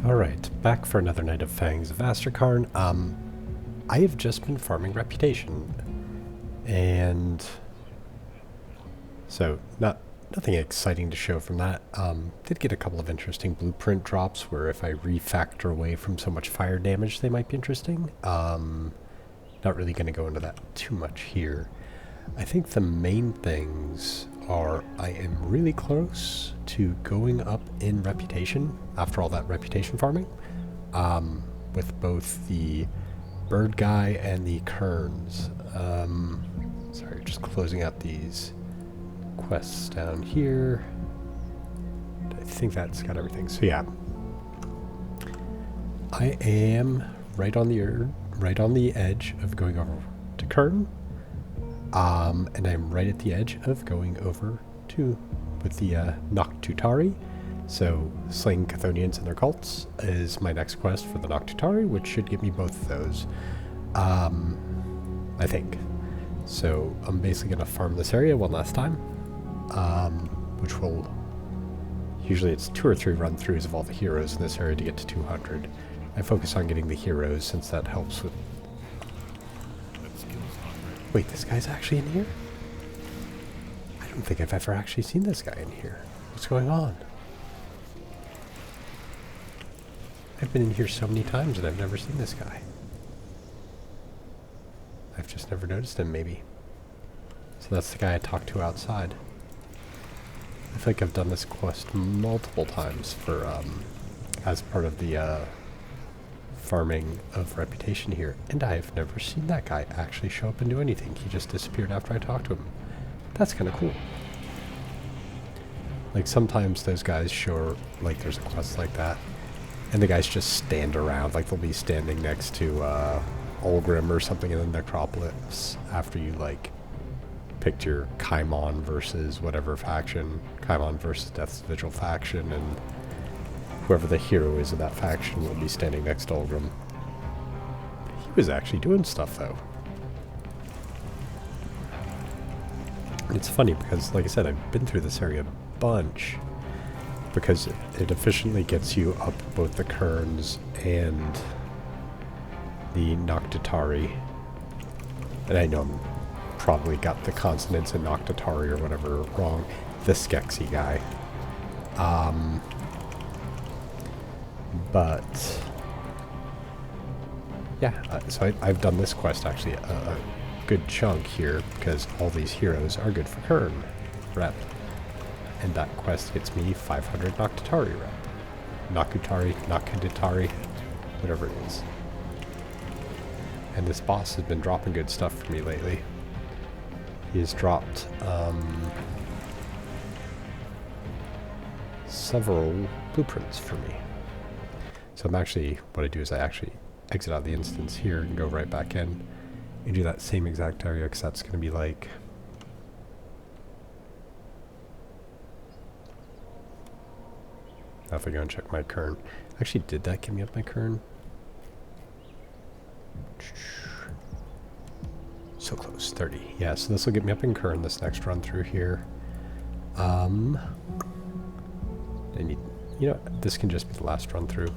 Alright, back for another night of Fangs of Asterkarn. I have just been farming reputation. And so nothing exciting to show from that. Did get a couple of interesting blueprint drops where if I refactor away from so much fire damage they might be interesting. Not really going to go into that too much here. I think the main things are I am really close to going up in reputation after all that reputation farming, with both the bird guy and the kerns. Sorry, just closing out these quests down here. I think that's got everything. So yeah, I am right on the edge of going over to Kern. And I'm right at the edge of going over to with the Noctutari. So slaying Chthonians and their cults is my next quest for the Noctutari, which should give me both of those. I think. So I'm basically going to farm this area one last time, which will... Usually it's 2 or 3 run-throughs of all the heroes in this area to get to 200. I focus on getting the heroes since that helps with... Wait, this guy's actually in here? I don't think I've ever actually seen this guy in here. What's going on? I've been in here so many times and I've never seen this guy. I've just never noticed him, maybe. So that's the guy I talked to outside. I feel like I've done this quest multiple times for, as part of the, farming of reputation here, and I've never seen that guy actually show up and do anything. He just disappeared after I talked to him. That's kind of cool. Like, sometimes those guys show, like, there's a quest like that, and the guys just stand around, like they'll be standing next to, Ulgrim or something in the Necropolis after you, like, picked your Kaimon versus whatever faction, Kaimon versus Death's Vigil faction, and whoever the hero is of that faction will be standing next to Ulgrim. He was actually doing stuff, though. It's funny because, like I said, I've been through this area a bunch because it efficiently gets you up both the Kerns and the Noctutari. And I know I'm probably got the consonants in Noctutari or whatever wrong. The Skeksis guy. But yeah, so I've done this quest actually a good chunk here because all these heroes are good for Kern rep, and that quest gets me 500 Noctutari rep. Noctutari, whatever it is. And this boss has been dropping good stuff for me lately. He has dropped several blueprints for me. So I'm actually, what I do is I actually exit out the instance here and go right back in and do that same exact area, because that's going to be like... Now if I go and check my Kern. Actually, did that give me up my Kern? So close, 30. Yeah, so this will get me up in Kern this next run through here. I need, you know, this can just be the last run through.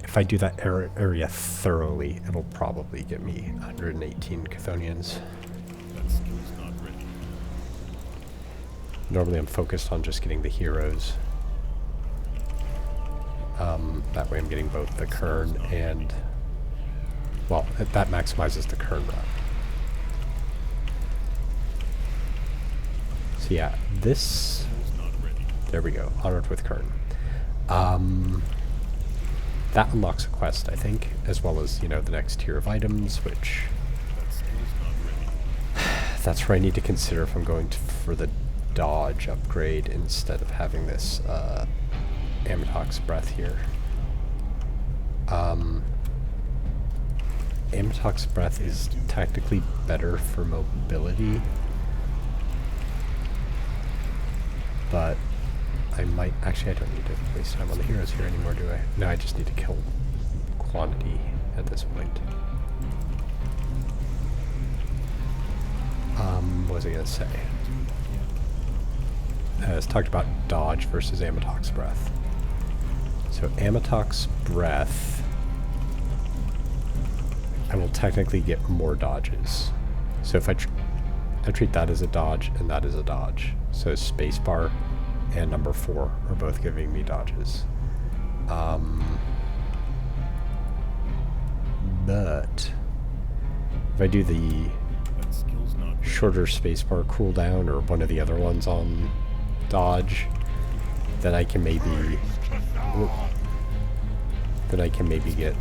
If I do that area thoroughly, it'll probably get me 118 Chthonians. Normally I'm focused on just getting the heroes. That way I'm getting both the Kern and... Well, that maximizes the Kern rep. So yeah, this... There we go, Honored with Kern. That unlocks a quest, I think, as well as, you know, the next tier of items, which... That's where I need to consider if I'm going for the dodge upgrade instead of having this Amatox Breath here. Amatox Breath is technically better for mobility, but I might... Actually, I don't need to waste time on the heroes here anymore, do I? No, I just need to kill quantity at this point. What was I going to say? It's talked about dodge versus Amatox Breath. So So Amatok's Breath, I will technically get more dodges. So if I treat that as a dodge and that as a dodge. So spacebar and number 4 are both giving me dodges. But if I do the shorter spacebar cooldown or one of the other ones on dodge, then I can maybe get,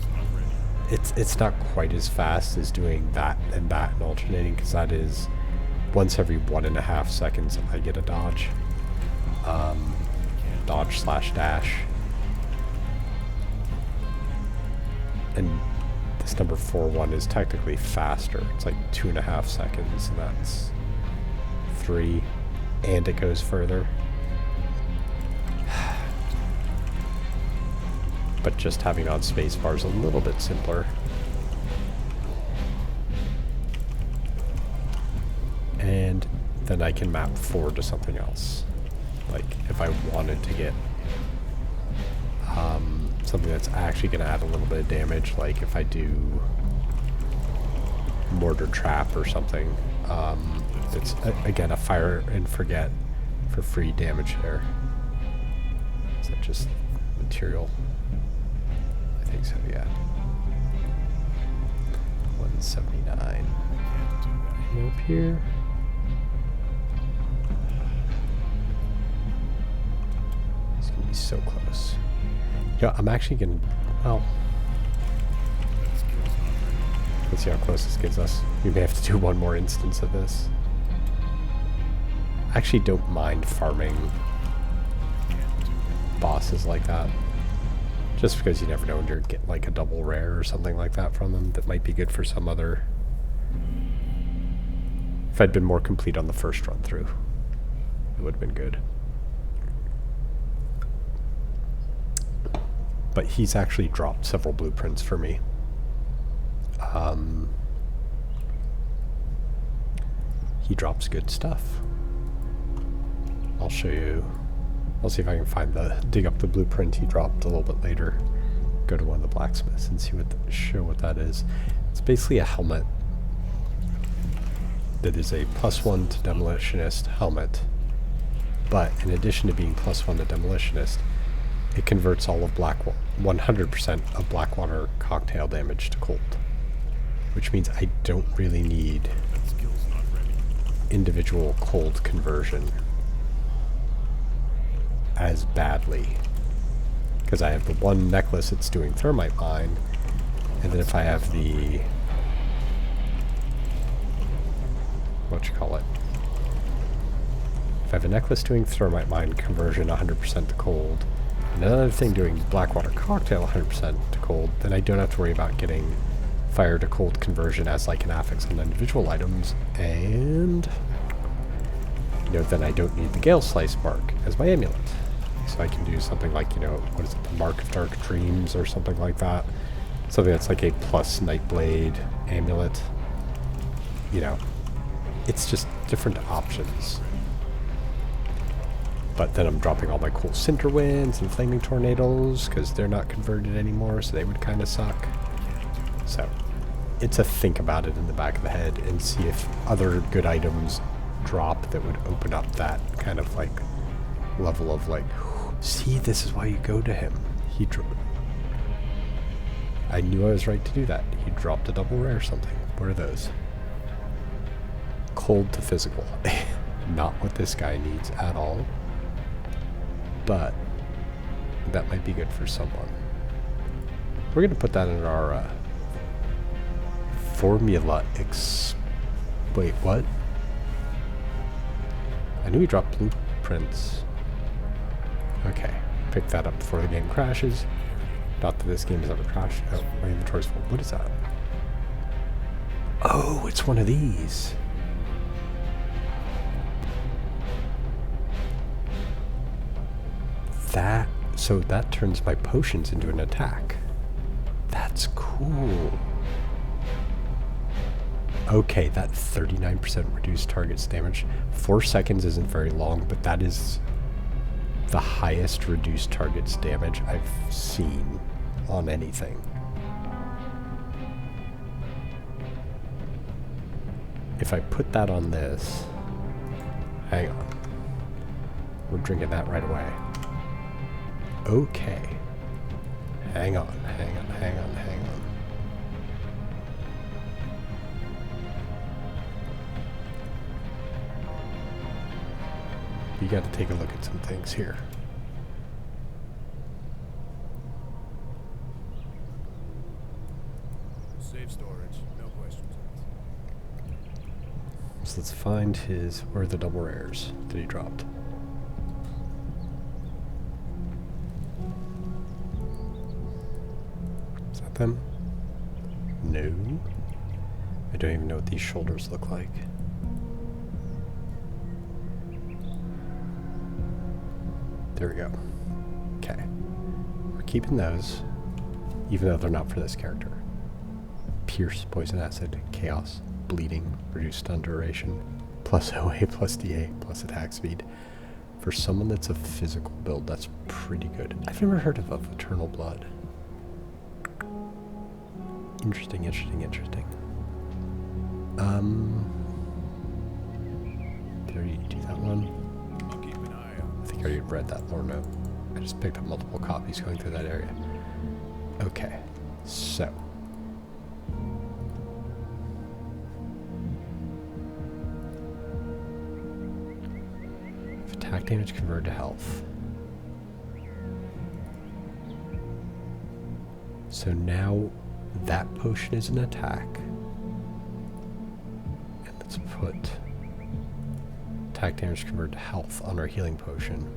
it's not quite as fast as doing that and alternating, because that is once every 1.5 seconds I get a dodge. Dodge slash dash. And this number 4 one is technically faster. It's like 2.5 seconds, and that's 3, and it goes further. But just having on spacebar is a little bit simpler. And then I can map 4 to something else. Like if I wanted to get something that's actually going to add a little bit of damage, like if I do Mortar Trap or something, it's again a fire and forget for free damage there. Is that just material? I think so, yeah. 179. And up here. It's gonna be so close. Yeah, I'm actually gonna, well, let's see how close this gets us. We may have to do one more instance of this. I actually don't mind farming bosses like that. Just because you never know when you're getting like a double rare or something like that from them that might be good for some other. If I'd been more complete on the first run through, it would have been good. But he's actually dropped several blueprints for me. He drops good stuff. I'll show you. I'll see if I can dig up the blueprint he dropped a little bit later. Go to one of the blacksmiths and see show what that is. It's basically a helmet that is a +1 to demolitionist helmet. But in addition to being +1 to demolitionist, it converts all of 100% of Blackwater cocktail damage to cold. Which means I don't really need individual cold conversion as badly, because I have the one necklace that's doing thermite mine, and then if I have the if I have a necklace doing thermite mine conversion 100% to cold, and another thing doing Blackwater cocktail 100% to cold, then I don't have to worry about getting fire to cold conversion as like an affix on individual items, and then I don't need the Gale Slice mark as my amulet. So I can do something like, what is it, the Mark of Dark Dreams or something like that. Something that's like a plus Nightblade amulet. It's just different options. But then I'm dropping all my cool Cinder Winds and Flaming Tornadoes because they're not converted anymore, so they would kind of suck. So it's a think about it in the back of the head and see if other good items drop that would open up that kind of like level of like, see, this is why you go to him. I knew I was right to do that. He dropped a double rare or something. What are those? Cold to physical. Not what this guy needs at all. But that might be good for someone. We're going to put that in our formula wait, what? I knew we dropped blueprints. Okay, pick that up before the game crashes. Not that this game has ever crashed. Oh, my inventory's full. What is that? Oh, it's one of these. So that turns my potions into an attack. That's cool. Okay, that 39% reduced target's damage. 4 seconds isn't very long, but that is the highest reduced targets damage I've seen on anything. If I put that on this, hang on, we're drinking that right away. Okay, hang on. You got to take a look at some things here. Safe storage, no questions asked. So let's find where are the double rares that he dropped? Is that them? No. I don't even know what these shoulders look like. There we go. Okay. We're keeping those, even though they're not for this character. Pierce, Poison Acid, Chaos, Bleeding, Reduced Stun Duration, plus OA, plus DA, plus attack speed. For someone that's a physical build, that's pretty good. I've never heard of Eternal Blood. Interesting. Did I already do that one? I think I already read that lore note. I just picked up multiple copies going through that area. Okay, so. If attack damage converted to health. So now that potion is an attack. And let's put attack damage converted to health on our healing potion.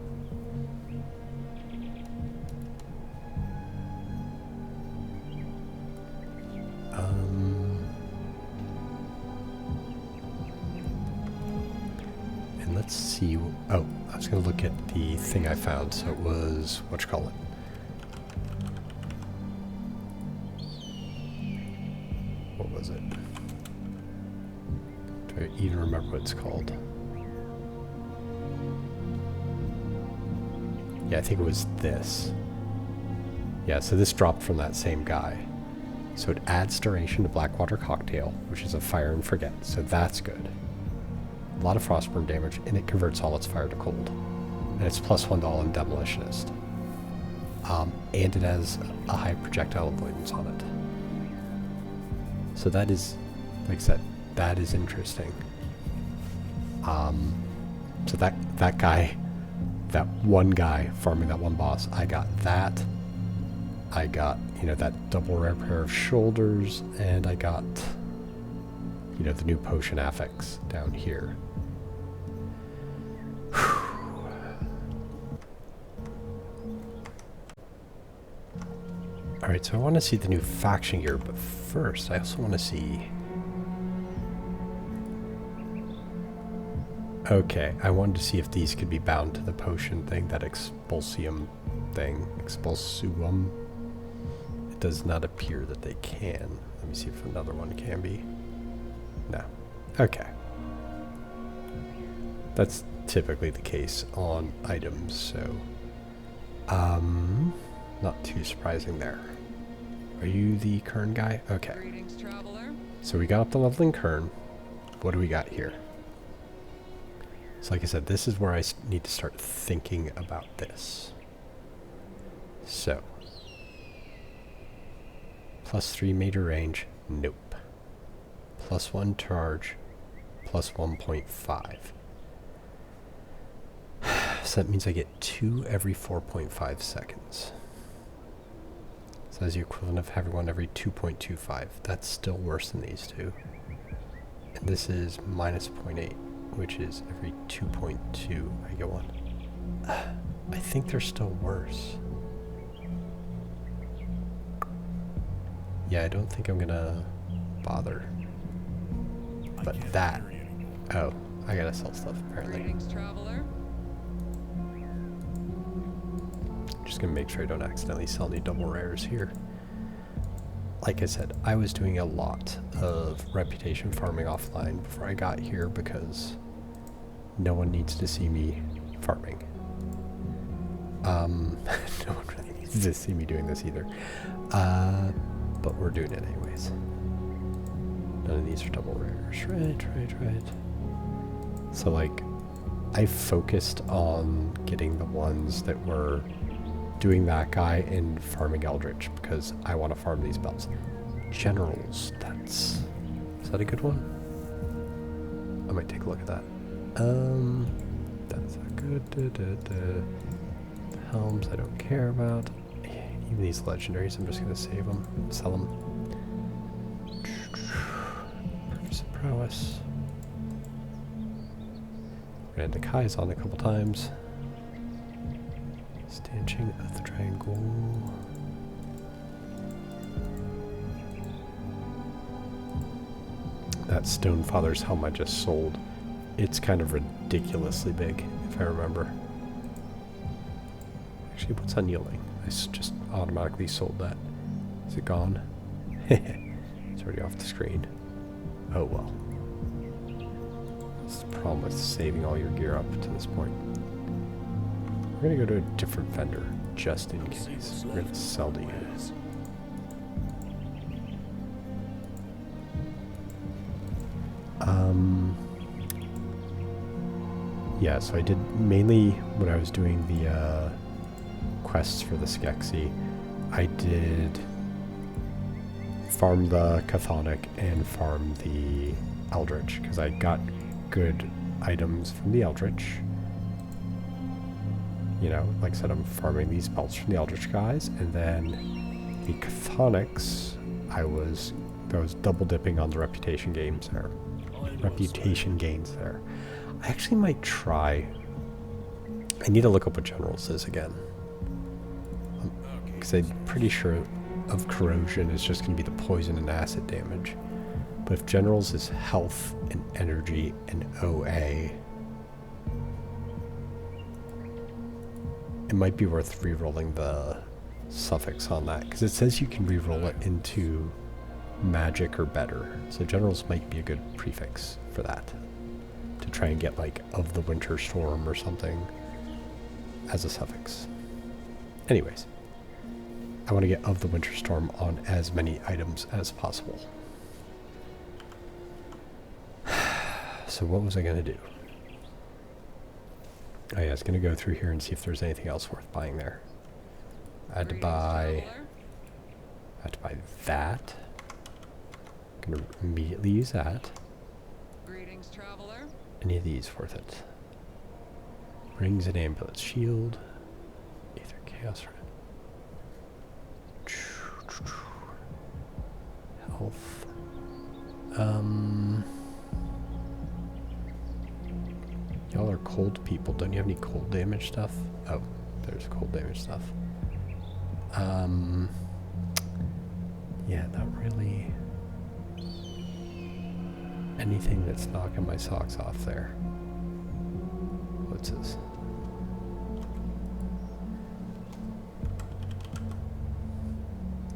And let's see. Oh, I was going to look at the thing I found. So it was, whatchamacallit? What was it? Do I even remember what it's called? Yeah, I think it was this. Yeah, so this dropped from that same guy. So it adds duration to Blackwater Cocktail, which is a fire and forget, so that's good. A lot of frostburn damage, and it converts all its fire to cold. And it's +1 to all in Demolitionist. And it has a high projectile avoidance on it. So that is, like I said, that is interesting. So that guy, that one guy farming that one boss, I got that. I got, that double rare pair of shoulders, and I got, the new potion affix down here. Alright, so I want to see the new faction gear, but first I also want to see... Okay, I wanted to see if these could be bound to the potion thing, that expulsium thing. Expulsuum. It does not appear that they can. Let me see if another one can be. No. Okay. That's typically the case on items, so... not too surprising there. Are you the Kern guy? Okay. Greetings, traveler. So we got up to leveling Kern. What do we got here? So like I said, this is where I need to start thinking about this. So. +3 meter range. Nope. +1 charge. +1.5. So that means I get 2 every 4.5 seconds. So that's the equivalent of having one every 2.25. That's still worse than these two. And this is -0.8, which is every 2.2 I get one. I think they're still worse. Yeah, I don't think I'm gonna bother. But that... Oh, I gotta sell stuff apparently. Greetings, traveler. Just gonna make sure I don't accidentally sell any double rares here. Like I said, I was doing a lot of reputation farming offline before I got here because no one needs to see me farming. No one really needs to see me doing this either. But we're doing it anyways. None of these are double rares. Right. So, like, I focused on getting the ones that were doing that guy and farming Eldritch because I want to farm these belts. Generals, is that a good one? I might take a look at that. That's not good. The helms I don't care about. Even these legendaries, I'm just going to save them, sell them. Purchase of prowess. We're going to add the Kai's on a couple times. Stanching of the triangle. That Stonefather's helm I just sold. It's kind of ridiculously big, if I remember. Actually, what's unyielding? I just automatically sold that. Is it gone? It's already off the screen. Oh well. That's the problem with saving all your gear up to this point. We're going to go to a different vendor, just in case. We're going to sell to you. Yeah, so I did mainly when I was doing the quests for the Skeksis, I did farm the Chthonic and farm the Eldritch, because I got good items from the Eldritch. You know, like I said, I'm farming these belts from the Eldritch guys, and then the Chthonics, I was double dipping on the reputation gains there. I actually might try. I need to look up what Generals is again. Because I'm pretty sure of corrosion is just going to be the poison and acid damage. But if Generals is health and energy and OA, it might be worth re-rolling the suffix on that. Because it says you can re-roll it into magic or better. So Generals might be a good prefix for that. To try and get like of the winter storm or something as a suffix. Anyways, I want to get of the winter storm on as many items as possible. So what was I going to do? Oh yeah, I was going to go through here and see if there's anything else worth buying there. I had to buy that. I'm going to immediately use that. Greetings, traveler. Any of these worth it? Rings and ambulance shield. Aether chaos red. Health. Y'all are cold people. Don't you have any cold damage stuff? Oh, there's cold damage stuff. Yeah, not really anything that's knocking my socks off there. What's this?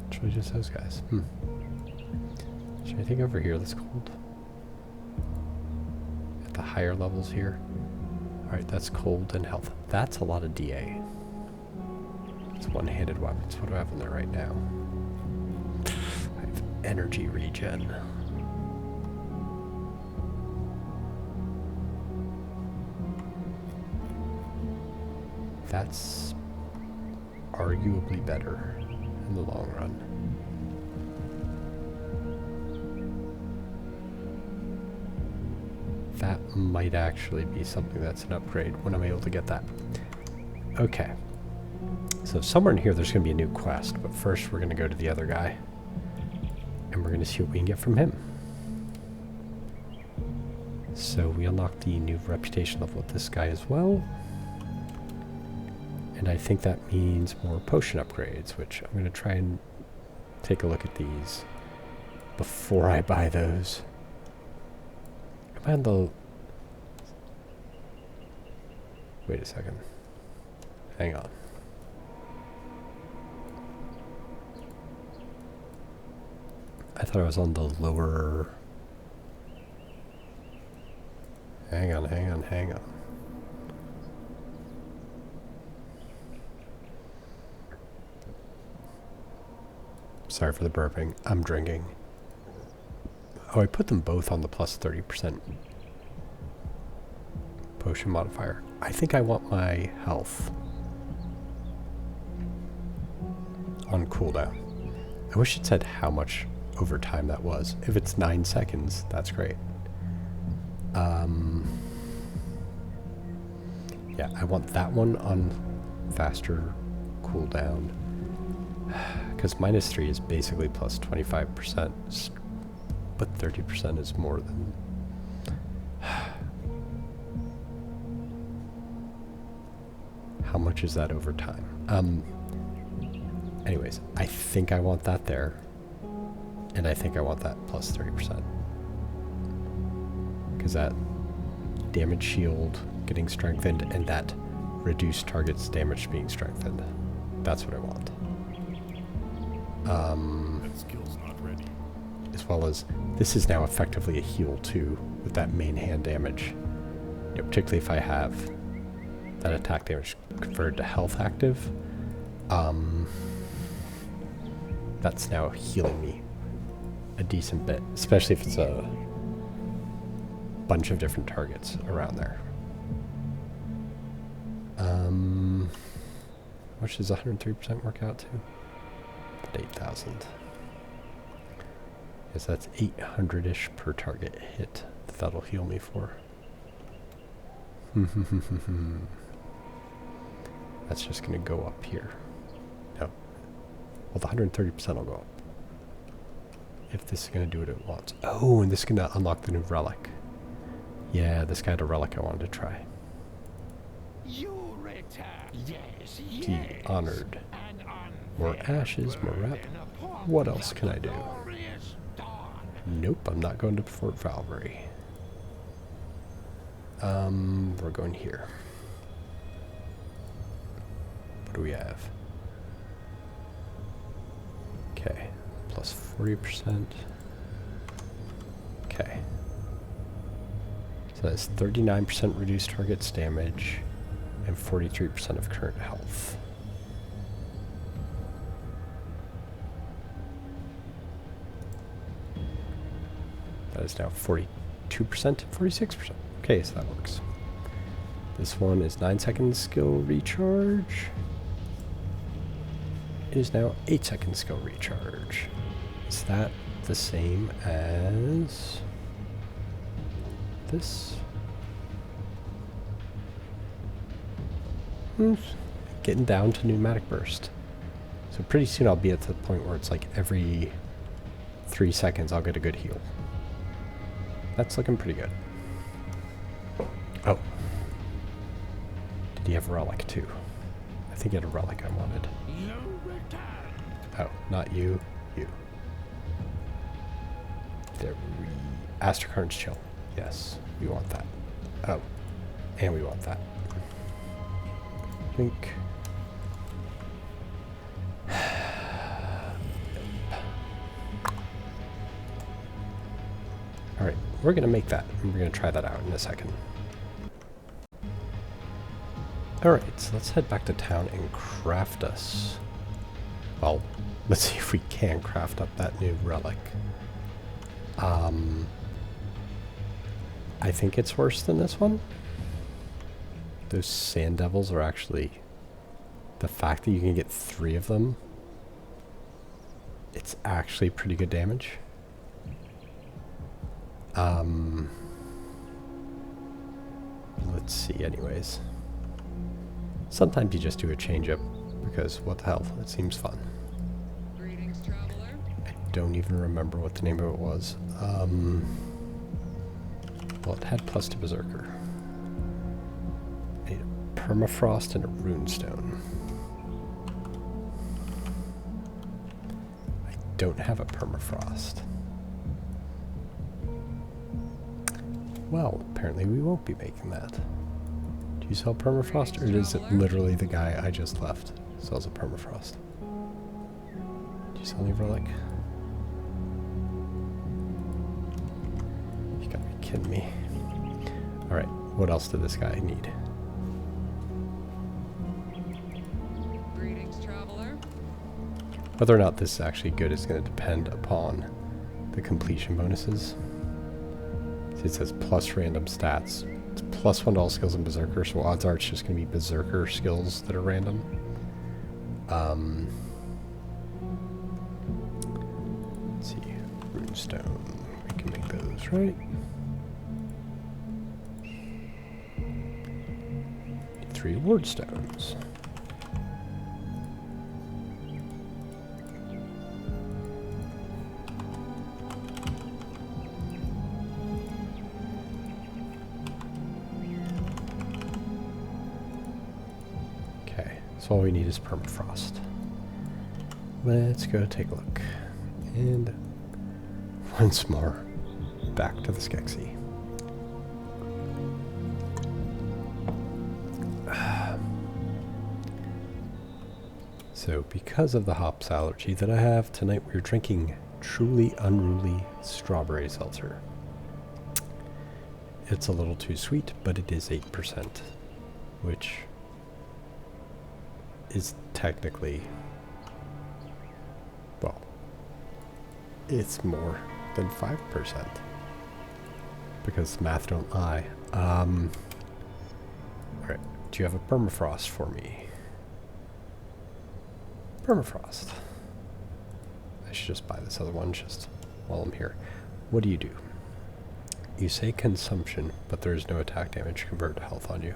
Actually, just those guys. Is there anything over here that's cold? At the higher levels here? Alright, that's cold and health. That's a lot of DA. It's one-handed weapons. What do I have in there right now? I have energy regen. That's arguably better in the long run. That might actually be something that's an upgrade when I'm able to get that. Okay. So somewhere in here there's going to be a new quest, but first we're going to go to the other guy. And we're going to see what we can get from him. So we unlocked the new reputation level with this guy as well. And I think that means more potion upgrades, which I'm going to try and take a look at these before I buy those. Am I on the... Wait a second. Hang on. I thought I was on the lower... Hang on. Sorry for the burping. I'm drinking. Oh, I put them both on the plus 30% potion modifier. I think I want my health on cooldown. I wish it said how much overtime that was. If it's 9 seconds, that's great. Yeah, I want that one on faster cooldown. Because -3 is basically plus 25%, but 30% is more than... How much is that over time? Anyways, I think I want that there. And I think I want that plus 30%. Because that damage shield getting strengthened and that reduced target's damage being strengthened. That's what I want. That skill's not ready. As well as, this is now effectively a heal too, with that main hand damage. You know, particularly if I have that attack damage converted to health active. That's now healing me a decent bit, especially if it's a bunch of different targets around there. How much does 103% work out to? 8,000. Yes, that's 800-ish per target hit that that'll heal me for. That's just going to go up here. No. Well, the 130% will go up. If this is going to do what it wants. Oh, and this is going to unlock the new relic. Yeah, this guy had a relic I wanted to try. You return. Yes, Be yes. honored. An More ashes, more rep. What else can I do? glorious dawn. Nope, I'm not going to Fort Valkyrie. We're going here. What do we have? Okay, plus 40%. Okay. So that's 39% reduced target's damage and 43% of current health. That is now 42%, 46%. Okay, so that works. This one is 9 seconds skill recharge. It is now 8 seconds skill recharge. Is that the same as this? Getting down to pneumatic burst. So pretty soon I'll be at the point where it's like every 3 seconds I'll get a good heal. That's looking pretty good. Oh. Did he have a relic too? I think he had a relic I wanted. You return. Oh, not you. You. There we... Asterkarn's chill. Yes, we want that. Oh. And we want that. Think. Alright, we're going to make that, and we're going to try that out in a second. Alright, so let's head back to town and craft us. Well, let's see if we can craft up that new relic. I think it's worse than this one. Those sand devils are actually... The fact that you can get 3 of them, it's actually pretty good damage. Let's see anyways. Sometimes you just do a change up because what the hell, it seems fun. Greetings, traveler. I don't even remember what the name of it was. Well, it had plus to Berserker. A permafrost and a runestone. I don't have a permafrost. Well, apparently we won't be making that. Do you sell permafrost, or is it literally the guy I just left sells a permafrost? Do you sell any relic? You gotta be kidding me. Alright, what else did this guy need? Greetings, traveler. Whether or not this is actually good is going to depend upon the completion bonuses. See, it says plus random stats. It's plus 1 to all skills in Berserker, so odds are it's just going to be Berserker skills that are random. Let's see. Runestone. We can make those, right? 3 ward stones. Okay, so all we need is permafrost. Let's go take a look. And once more, back to the Skeksis. So, because of the hops allergy that I have, tonight we're drinking Truly Unruly Strawberry Seltzer. It's a little too sweet, but it is 8%, which is technically, well, it's more than 5%, because math don't lie. Alright, do you have a permafrost for me? Permafrost. I should just buy this other one just while I'm here. What do? You say consumption, but there is no attack damage convert to health on you.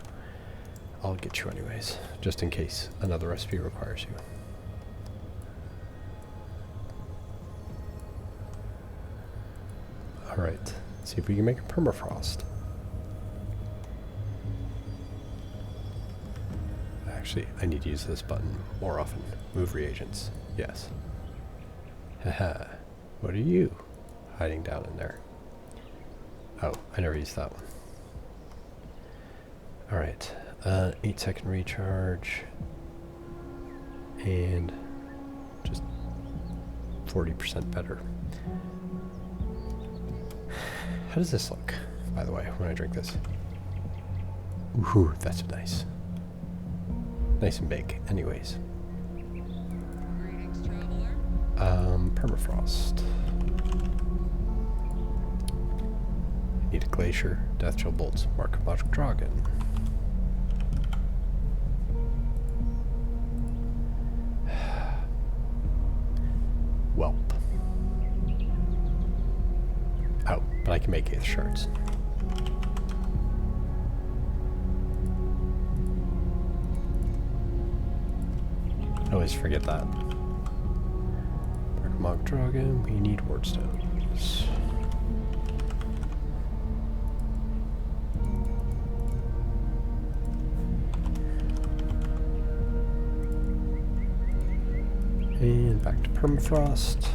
I'll get you anyways, just in case another recipe requires you. Alright, see if we can make a permafrost. Actually, I need to use this button more often. Move reagents. Yes. Haha. What are you hiding down in there? Oh, I never used that one. Alright. 8-second recharge. And just 40% better. How does this look, by the way, when I drink this? Ooh, that's nice. Nice and big. Anyways. Greetings, traveler. Permafrost. Need a glacier, death chill bolts, mark of magic dragon. Welp. Oh, but I can make 8th shards. I always forget that. Mark Dragon, we need ward stones. And back to permafrost.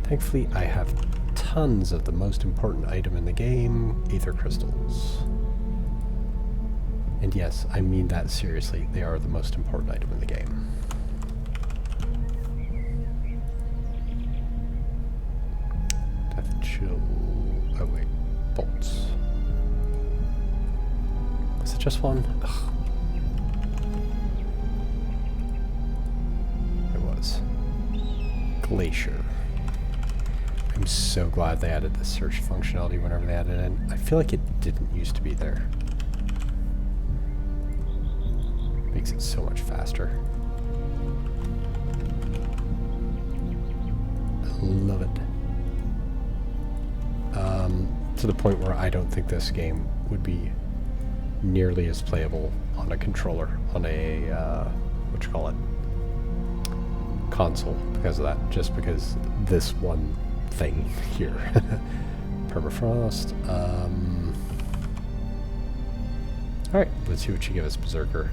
Thankfully, I have tons of the most important item in the game, Aether Crystals. And yes, I mean that seriously. They are the most important item in the game. Death Chill... Oh wait. Bolts. Was it just one? Ugh. It was. Glacier. I'm so glad they added this search functionality whenever they added it in. I feel like it didn't used to be there. Makes it so much faster. I love it. To the point where I don't think this game would be nearly as playable on a controller, on a, what you call it, console, because of that. Just because this one thing here. Permafrost. Alright, let's see what you give us, Berserker.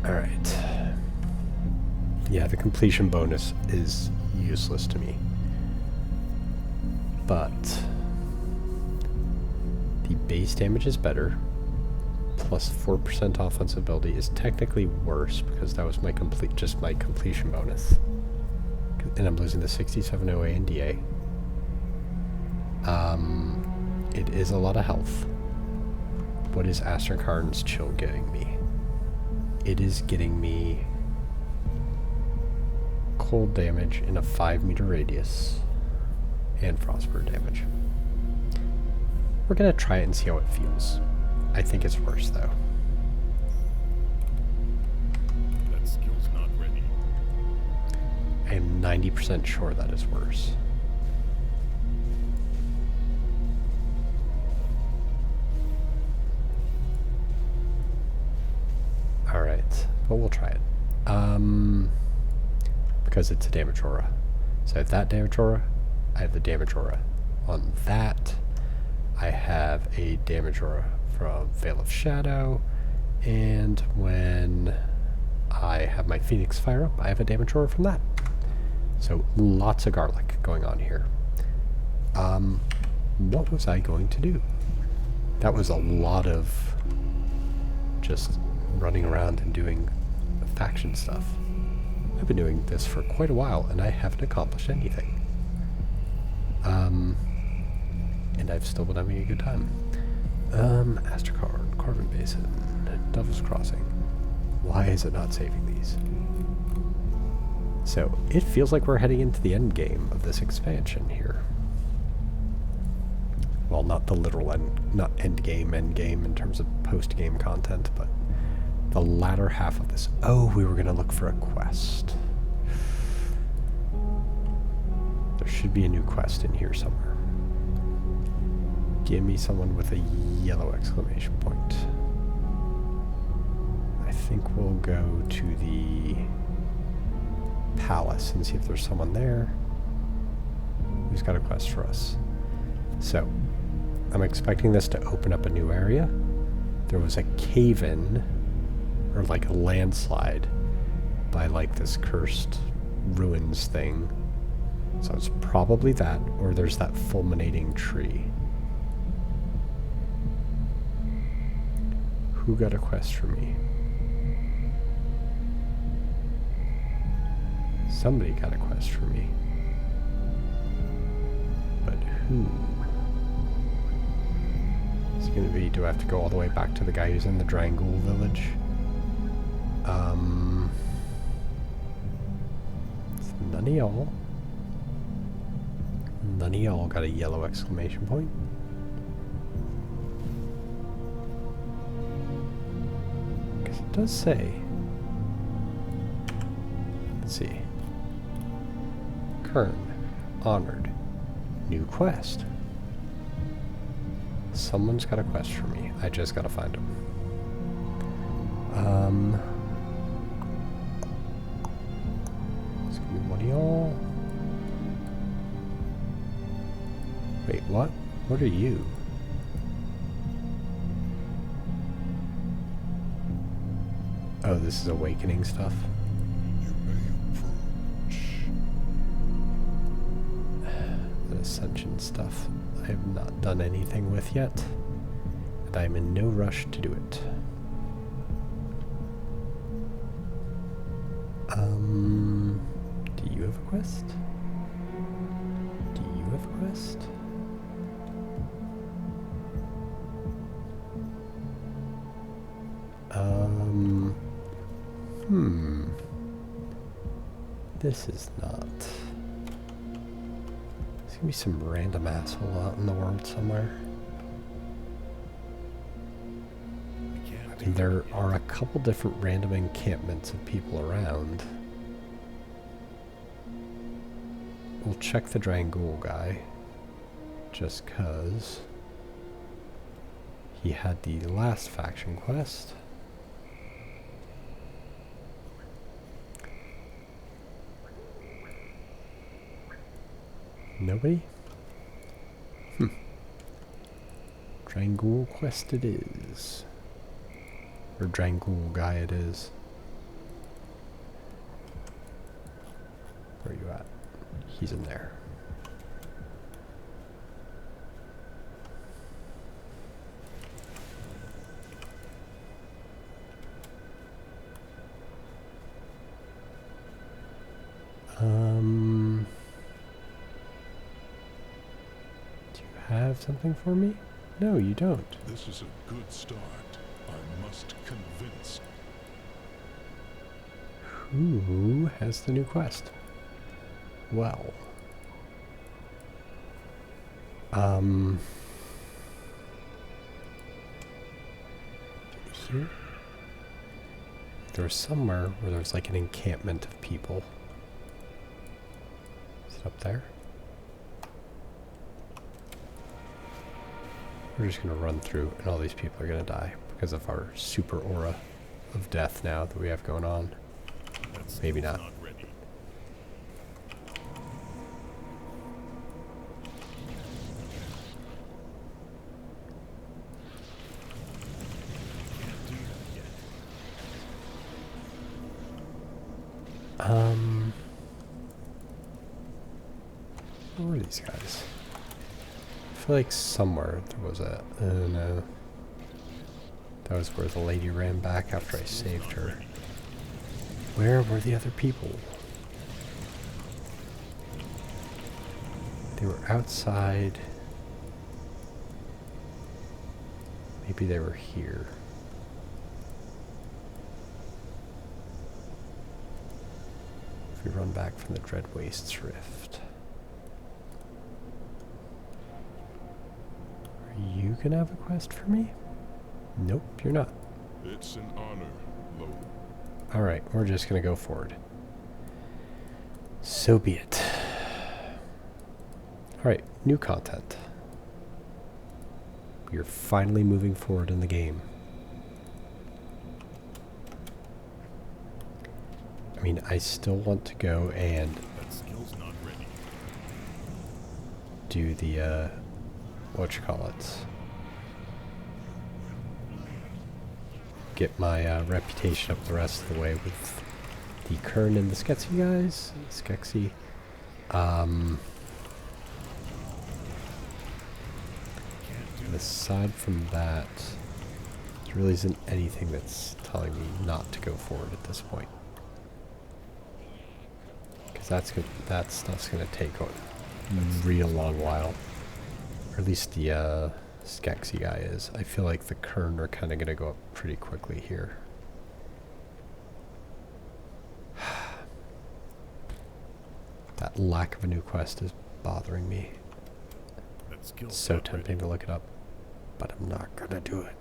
Alright. Yeah, the completion bonus is useless to me. But the base damage is better. Plus 4% offensive ability is technically worse because that was my just my completion bonus. And I'm losing the 67 OA and DA. It is a lot of health. What is Asterkarn's chill getting me? It is getting me cold damage in a 5-meter radius, and frostburn damage. We're gonna try it and see how it feels. I think it's worse though. That skill's not ready. I am 90% sure that is worse. Alright, but we'll try it. Because it's a damage aura. So I have that damage aura, I have the damage aura. On that, I have a damage aura from Veil of Shadow, and when I have my Phoenix fire up, I have a damage aura from that. So lots of garlic going on here. What was I going to do? That was a lot of just running around and doing faction stuff. I've been doing this for quite a while and I haven't accomplished anything. And I've still been having a good time. Asterkarn, Carbon Basin, Devil's Crossing. Why is it not saving these? So, it feels like we're heading into the end game of this expansion here. Well, not the literal end, not end game in terms of post-game content, but the latter half of this. Oh, we were going to look for a quest. There should be a new quest in here somewhere. Give me someone with a yellow exclamation point. I think we'll go to the palace and see if there's someone there who's got a quest for us. So, I'm expecting this to open up a new area. There was a cave-in, or like a landslide, by like this cursed ruins thing. So it's probably that, or there's that fulminating tree. Who got a quest for me? Somebody got a quest for me. But who? It's gonna be, do I have to go all the way back to the guy who's in the Drangul village? It's none of y'all. None of y'all got a yellow exclamation point. Because it does say. Let's see. Kern. Honored. New quest. Someone's got a quest for me. I just gotta find him. It's gonna be one of y'all. Wait, what? What are you? Oh, this is awakening stuff. You may approach. The ascension stuff I have not done anything with yet, and I'm in no rush to do it. Do you have a quest? Do you have a quest? This is not. There's gonna be some random asshole out in the world somewhere. I mean, there are a couple different random encampments of people around. We'll check the Drangul guy, just 'cause he had the last faction quest. Nobody? Drangul quest it is. Or Drangul guy it is. Where are you at? He's in there. Do you have something for me? No, you don't. This is a good start. I must convince. Who has the new quest? well. Here? There was somewhere where there was like an encampment of people. Is it up there? We're just gonna run through and all these people are gonna die because of our super aura of death now that we have going on. Maybe not. ready. Where were these guys? I feel like somewhere there was a... no. That was where the lady ran back after I saved her. Where were the other people? They were outside. Maybe they were here. If we run back from the Dread Wastes Rift. Are you gonna have a quest for me? Nope, you're not. It's an honor, Lord. Alright, we're just gonna go forward. So be it. Alright, new content. We are finally moving forward in the game. I mean, I still want to go and That skill's not ready. do the, whatchamacallit. Get my reputation up the rest of the way with the Kern and the Skeksis guys. Skeksis. And aside from that, there really isn't anything that's telling me not to go forward at this point. Because that stuff's gonna take a real long while. Or at least the Skeksis guy is. I feel like the Kern are kind of gonna go up pretty quickly here. That lack of a new quest is bothering me. That skill's It's so not tempting to look it up, but I'm not gonna do it.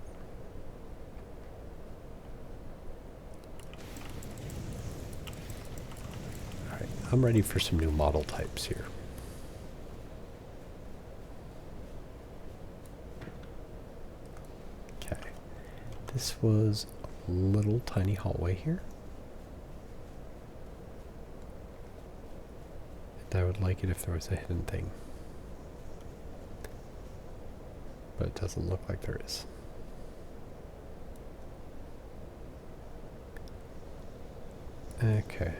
Alright, I'm ready for some new model types here. Okay, this was a little tiny hallway here. And I would like it if there was a hidden thing. But it doesn't look like there is. Okay.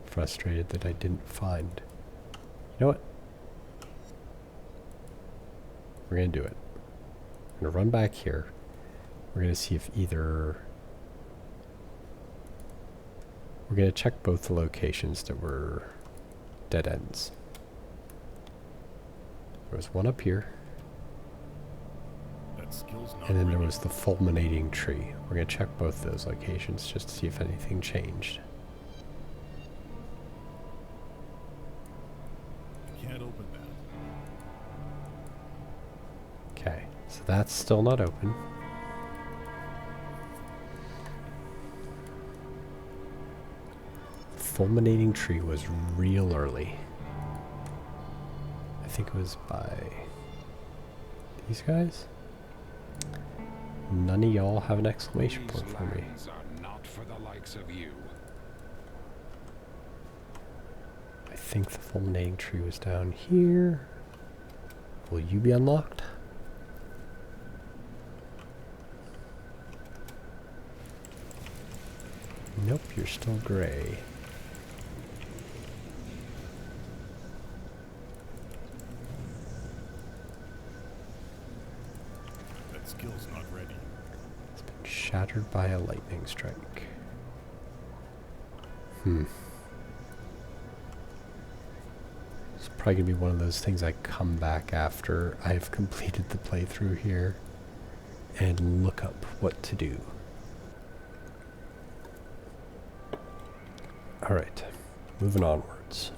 Frustrated that I didn't find. You know what? We're gonna do it. I'm gonna run back here. We're gonna see if either... We're gonna check both the locations that were dead ends. There was one up here, That skill's not and then there ready. was the fulminating tree. We're going to check both those locations just to see if anything changed. I can't open that. Okay, so that's still not open. Fulminating tree was real early. I think it was by these guys. None of y'all have an exclamation These point for me. lands are not for the likes of you. I think the fulminating tree was down here. Will you be unlocked? Nope, you're still gray. That skill's not ready. It's been shattered by a lightning strike. It's probably gonna be one of those things I come back after I've completed the playthrough here and look up what to do. Alright, moving onwards.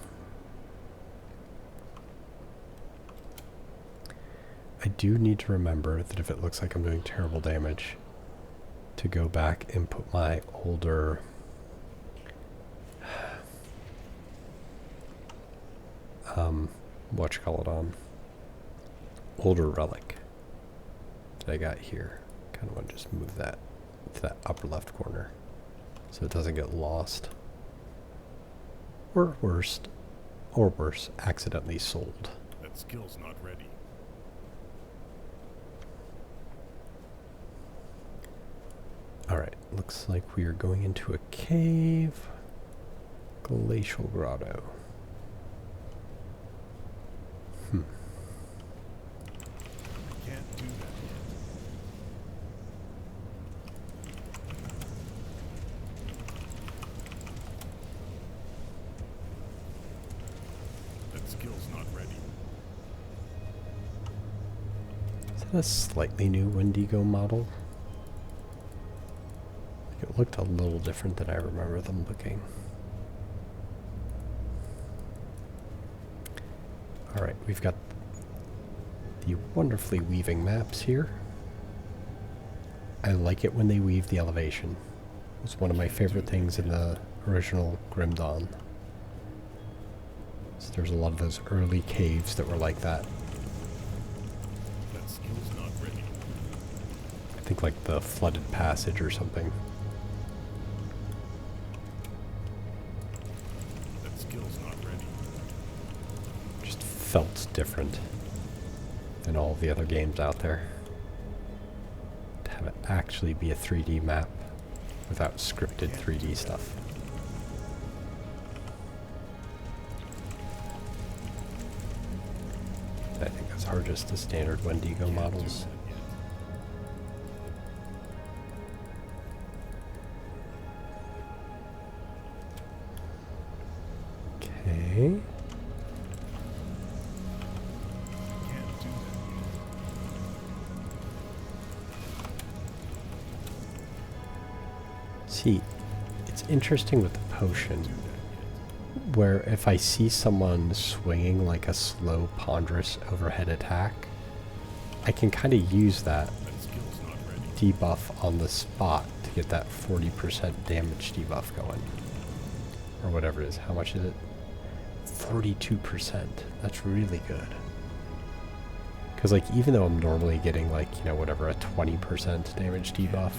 I do need to remember that if it looks like I'm doing terrible damage, to go back and put my older whatchamacallit on. Older relic that I got here. Kind of want to just move that to that upper left corner so it doesn't get lost. Or worse, accidentally sold. That skill's not ready. Alright, looks like we are going into a cave. Glacial grotto. I can't do that yet. That skill's not ready. Is that a slightly new Wendigo model? It looked a little different than I remember them looking. Alright, we've got the wonderfully weaving maps here. I like it when they weave the elevation. It's one of my favorite things in the original Grim Dawn. So there's a lot of those early caves that were like that. That skill's not ready. I think like the Flooded Passage or something. That skill's not ready. Just felt different than all the other games out there. To have it actually be a 3D map without scripted 3D stuff. I think those are just the standard Wendigo models. Okay. Can't do that yet. See, it's interesting with the potion, where if I see someone swinging like a slow, ponderous overhead attack, I can kind of use that That skill's not ready. debuff on the spot to get that 40% damage debuff going. Or whatever it is. How much is it? 42%. That's really good. Because like even though I'm normally getting like, you know, whatever, a 20% damage debuff,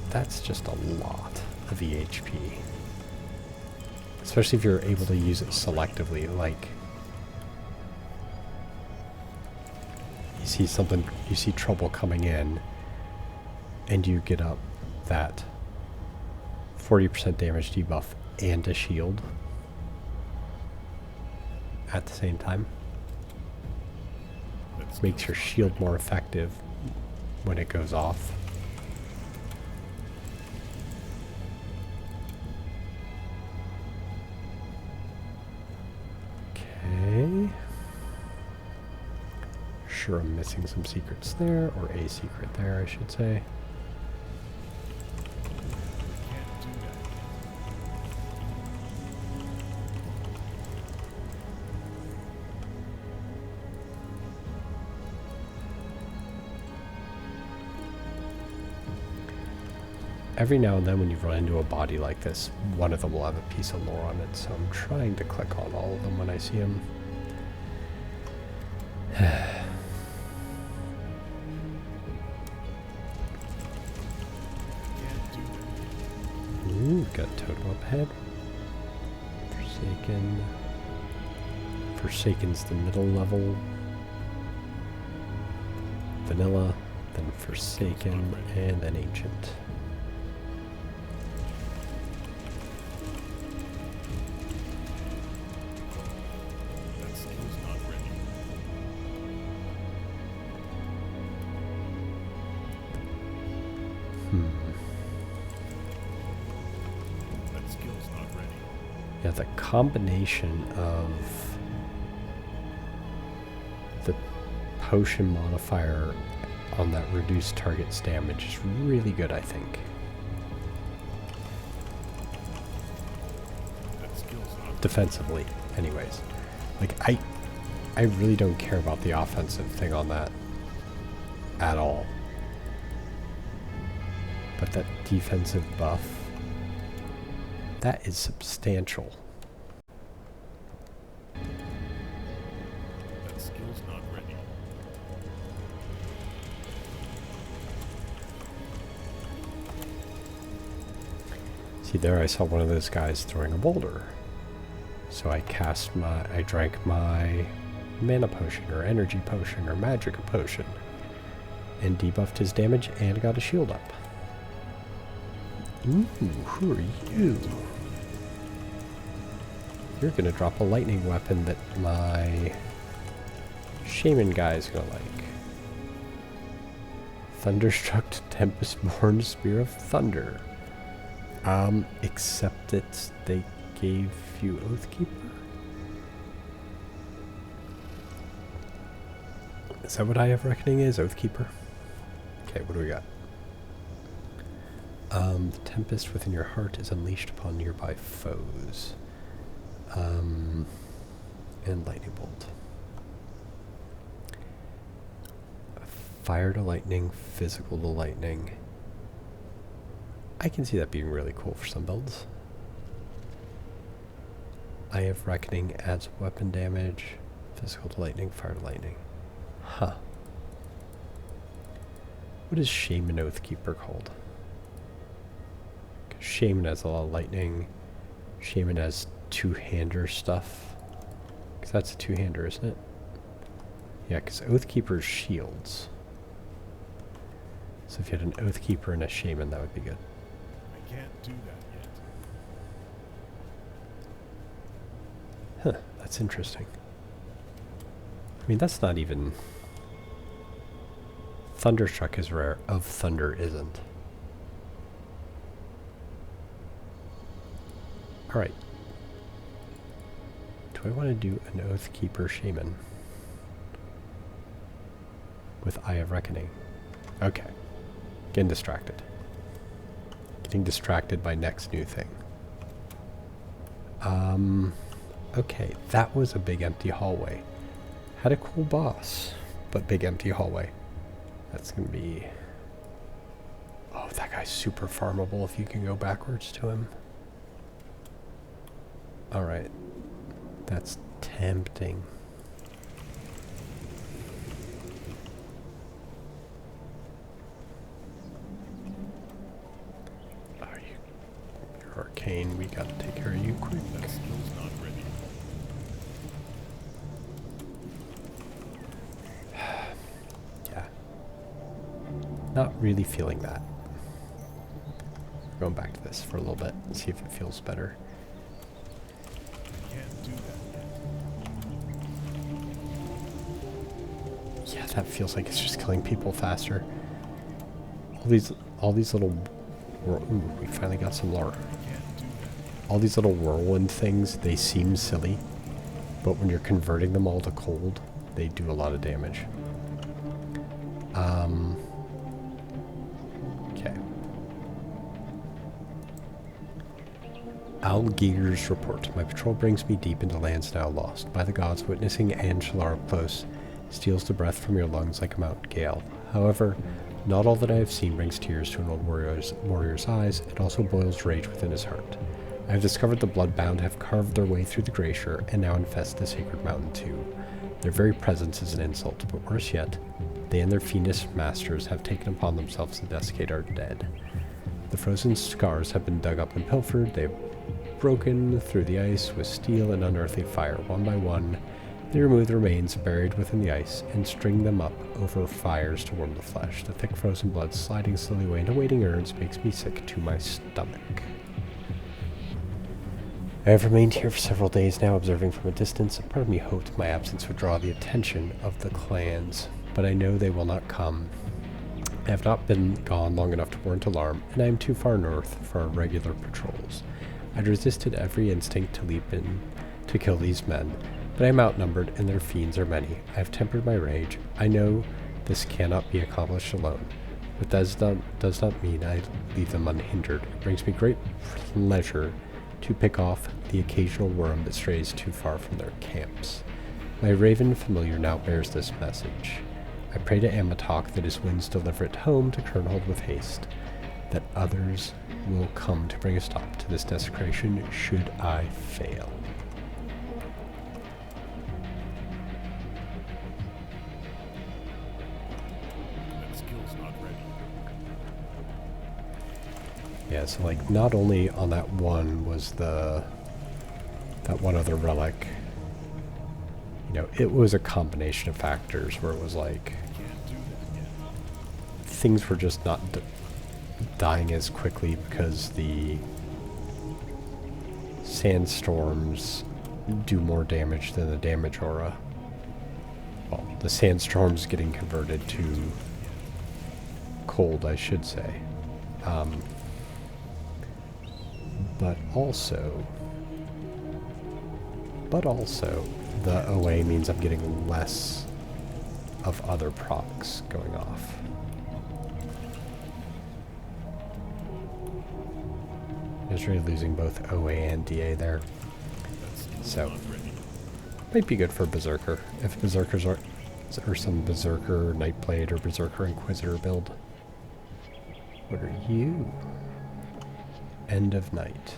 that's just a lot of EHP. Especially if you're able to use it selectively, like you see something, you see trouble coming in, and you get up that 40% damage debuff and a shield at the same time. That Makes your skill's not shield ready. more effective when it goes off. Okay. Sure, I'm missing some secrets there, or a secret there, I should say. Can't do that yet. Every now and then when you run into a body like this, one of them will have a piece of lore on it, so I'm trying to click on all of them when I see them. Can't do that. Ooh, got totem up ahead. Forsaken. Forsaken's the middle level. Vanilla, then Forsaken, and then Ancient. That skill's not ready. That skill's not ready. Yeah, the combination of the potion modifier on that reduced target's damage is really good, I think. defensively, anyways. Like, I really don't care about the offensive thing on that at all. But that defensive buff, that is substantial. That skill's not ready. See there, I saw one of those guys throwing a boulder. So I drank my mana potion or energy potion or magic potion and debuffed his damage and got a shield up. Ooh, who are you? You're gonna drop a lightning weapon that my shaman guy is gonna like. Thunderstruck Tempest-born Spear of Thunder. Except that they gave you Oathkeeper? Is that what I have reckoning is? Oathkeeper? Okay, what do we got? The tempest within your heart is unleashed upon nearby foes. And lightning bolt. Fire to lightning, physical to lightning. I can see that being really cool for some builds. Eye of Reckoning adds weapon damage, physical to lightning, fire to lightning. Huh. What is Shaman Oathkeeper called? 'Cause Shaman has a lot of lightning. Shaman has two-hander stuff. Because that's a two-hander, isn't it? Yeah, because Oathkeeper's shields. So if you had an Oathkeeper and a Shaman, that would be good. I can't do that yet. Huh, that's interesting. I mean, that's not even... Thunderstruck is rare, of Thunder isn't. Alright. Do I want to do an Oathkeeper Shaman? With Eye of Reckoning. Okay. Getting distracted. Getting distracted by next new thing. Okay, that was a big empty hallway. Had a cool boss, but big empty hallway. That's gonna be... Oh, that guy's super farmable if you can go backwards to him. Alright. That's tempting. You're arcane, we gotta take care of you quick. That skill's not ready. Yeah. Not really feeling that. Going back to this for a little bit and see if it feels better. I can't do that yet. Yeah, that feels like it's just killing people faster. All these little... Ooh, we finally got some lore. I can't do that. All these little whirlwind things, they seem silly, but when you're converting them all to cold, they do a lot of damage. Okay. Algir's report. My patrol brings me deep into lands now lost. By the gods, witnessing Angelar up close steals the breath from your lungs like a mountain gale. However, not all that I have seen brings tears to an old warrior's eyes. It also boils rage within his heart. I have discovered the Bloodbound have carved their way through the glacier and now infest the sacred mountain too. Their very presence is an insult, but worse yet, they and their fiendish masters have taken upon themselves to desiccate our dead. The frozen scars have been dug up and pilfered. They have broken through the ice with steel and unearthly fire. One by one, they remove the remains buried within the ice and string them up over fires to warm the flesh. The thick frozen blood sliding slowly away into waiting urns makes me sick to my stomach. I have remained here for several days now, observing from a distance. A part of me hoped my absence would draw the attention of the clans, but I know they will not come. I have not been gone long enough to warrant alarm, and I am too far north for our regular patrols. I'd resisted every instinct to leap in to kill these men, but I am outnumbered and their fiends are many. I have tempered my rage. I know this cannot be accomplished alone, but that does not mean I leave them unhindered. It brings me great pleasure to pick off the occasional worm that strays too far from their camps. My raven familiar now bears this message. I pray to Amatok that his winds deliver it home to Kernhold with haste, that others will come to bring a stop to this desecration should I fail. That skill's not ready. Yeah, so like not only on that one was that one other relic, you know, it was a combination of factors where it was like Can't do that yet. things were just not dying as quickly because the sandstorms do more damage than the damage aura. Well, the sandstorms getting converted to cold, I should say. But also, the OA means I'm getting less of other procs going off. I was really losing both OA and DA there. So, might be good for Berserker, if Berserkers are, or some Berserker Nightblade or Berserker Inquisitor build. What are you? End of night.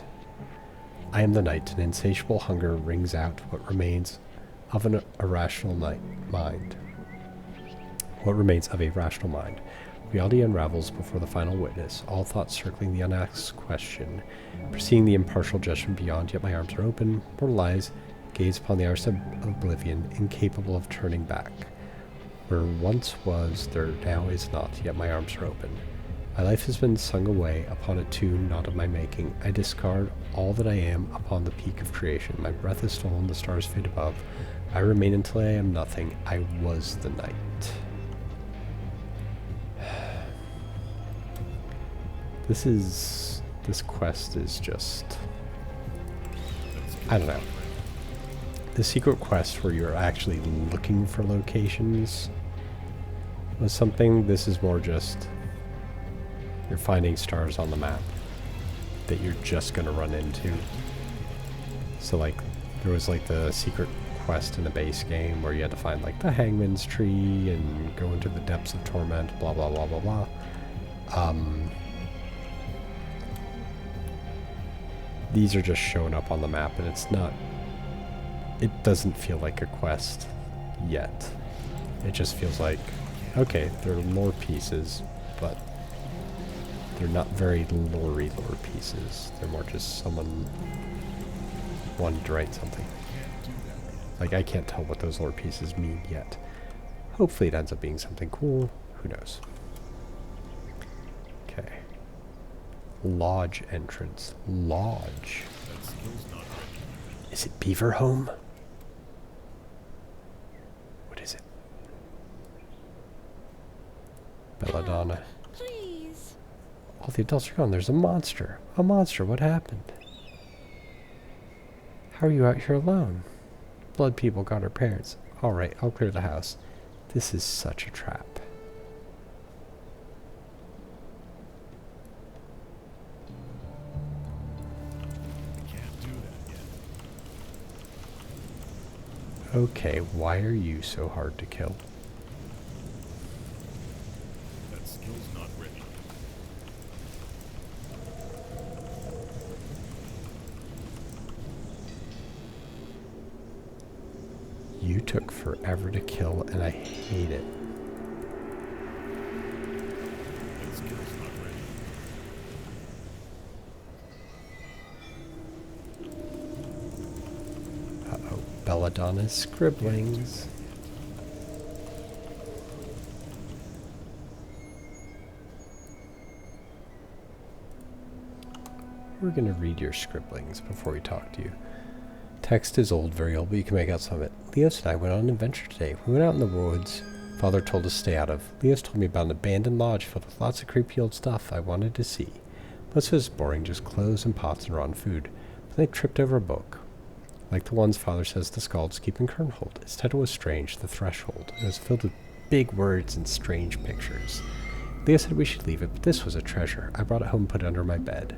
I am the night, an insatiable hunger wrings out what remains of an irrational mind. What remains of a rational mind. Reality unravels before the final witness, all thoughts circling the unasked question, perceiving the impartial judgment beyond, yet my arms are open, mortal eyes gaze upon the hours of oblivion, incapable of turning back. Where once was, there now is not, yet my arms are open. My life has been sung away upon a tune not of my making. I discard all that I am upon the peak of creation. My breath is stolen, the stars fade above. I remain until I am nothing. I was the night. This quest is just, I don't know. The secret quest where you're actually looking for locations was something. This is more just, you're finding stars on the map that you're just going to run into. So like, there was like the secret quest in the base game where you had to find like the Hangman's Tree and go into the depths of torment, blah blah blah blah blah. These are just showing up on the map, and it's not, it doesn't feel like a quest yet. It just feels like, okay, there are lore pieces, but they're not very lore pieces. They're more just someone wanted to write something. Like, I can't tell what those lore pieces mean yet. Hopefully it ends up being something cool. Who knows? Okay. Lodge entrance. Lodge. Is it Beaver Home? What is it? Belladonna. Please. All the adults are gone. There's a monster. A monster. What happened? How are you out here alone? Blood people got our parents. Alright, I'll clear the house. This is such a trap. Can't do that yet. Okay, why are you so hard to kill? That skill's not ready. You took forever to kill, and I hate it. That skill's not ready. Uh-oh. Belladonna's scribblings. We're going to read your scribblings before we talk to you. Text is old, very old, but you can make out some of it. Leos and I went on an adventure today. We went out in the woods Father told us to stay out of. Leos told me about an abandoned lodge filled with lots of creepy old stuff I wanted to see. Most of it was boring, just clothes and pots and rotten food. But they tripped over a book, like the ones Father says the Scalds keep in Kernhold. Its title was Strange, The Threshold. It was filled with big words and strange pictures. Leos said we should leave it, but this was a treasure. I brought it home and put it under my bed.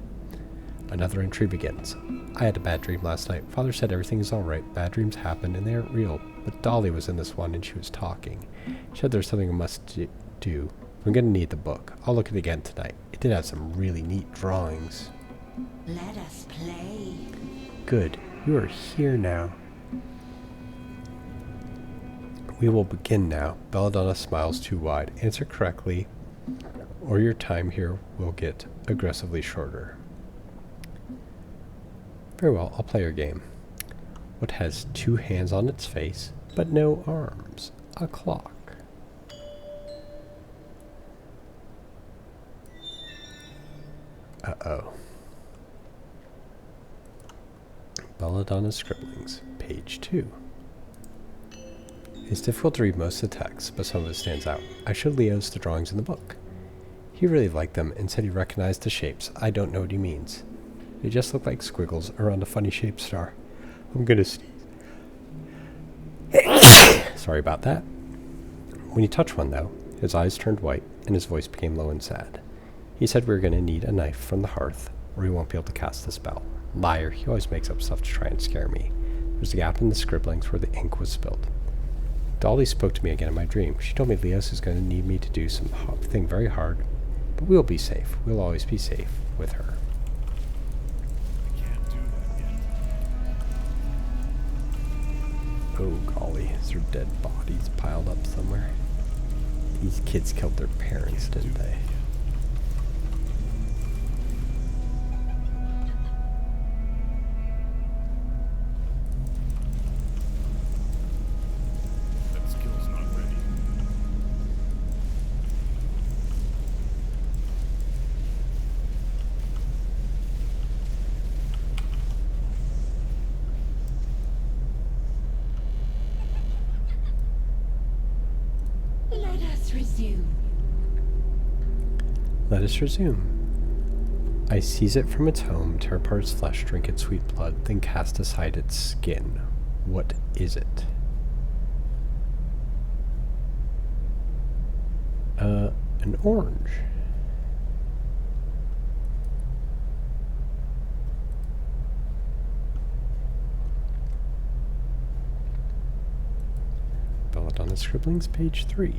Another entry begins. I had a bad dream last night. Father said everything is alright. Bad dreams happen and they aren't real. But Dolly was in this one and she was talking. She said there's something I must do. I'm going to need the book. I'll look at it again tonight. It did have some really neat drawings. Let us play. Good. You are here now. We will begin now. Belladonna smiles too wide. Answer correctly, or your time here will get aggressively shorter. Very well, I'll play your game. What has 2 hands on its face, but no arms? A clock. Uh-oh. Belladonna's Scribblings, page 2. It's difficult to read most of the text, but some of it stands out. I showed Leo's the drawings in the book. He really liked them and said he recognized the shapes. I don't know what he means. They just look like squiggles around a funny shaped star. I'm gonna sneeze. Sorry about that. When he touched one, though, his eyes turned white and his voice became low and sad. He said we were going to need a knife from the hearth, or he won't be able to cast the spell. Liar, he always makes up stuff to try and scare me. There's a gap in the scribblings where the ink was spilled. Dolly spoke to me again in my dream. She told me Leos is going to need me to do something very hard, but we'll be safe. We'll always be safe with her. I can't do that yet. Oh golly, is there dead bodies piled up somewhere? These kids killed their parents, didn't they? That skill's not ready. Let us resume. Let us resume. I seize it from its home, tear apart its flesh, drink its sweet blood, then cast aside its skin. What is it? An orange. Belladonna Scribblings, page 3.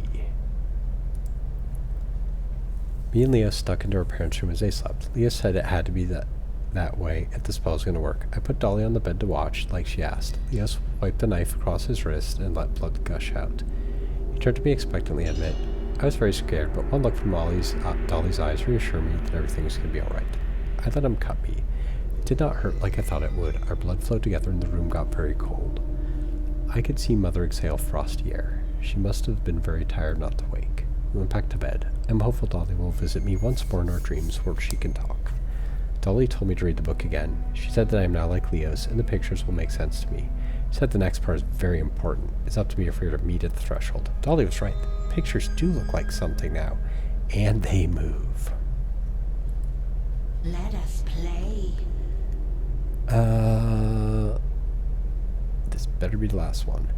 Me and Leo stuck into our parents' room as they slept. Leo said it had to be that way if the spell was going to work. I put Dolly on the bed to watch, like she asked. Leo wiped the knife across his wrist and let blood gush out. He turned to me expectantly and admit, I was very scared, but one look from Dolly's eyes reassured me that everything was going to be alright. I let him cut me. It did not hurt like I thought it would. Our blood flowed together and the room got very cold. I could see Mother exhale frosty air. She must have been very tired not to wake. We went back to bed. I'm hopeful Dolly will visit me once more in our dreams where she can talk. Dolly told me to read the book again. She said that I am now like Leo's, and the pictures will make sense to me. She said the next part is very important. It's up to me if we are to meet at the threshold. Dolly was right. The pictures do look like something now. And they move. Let us play. This better be the last one.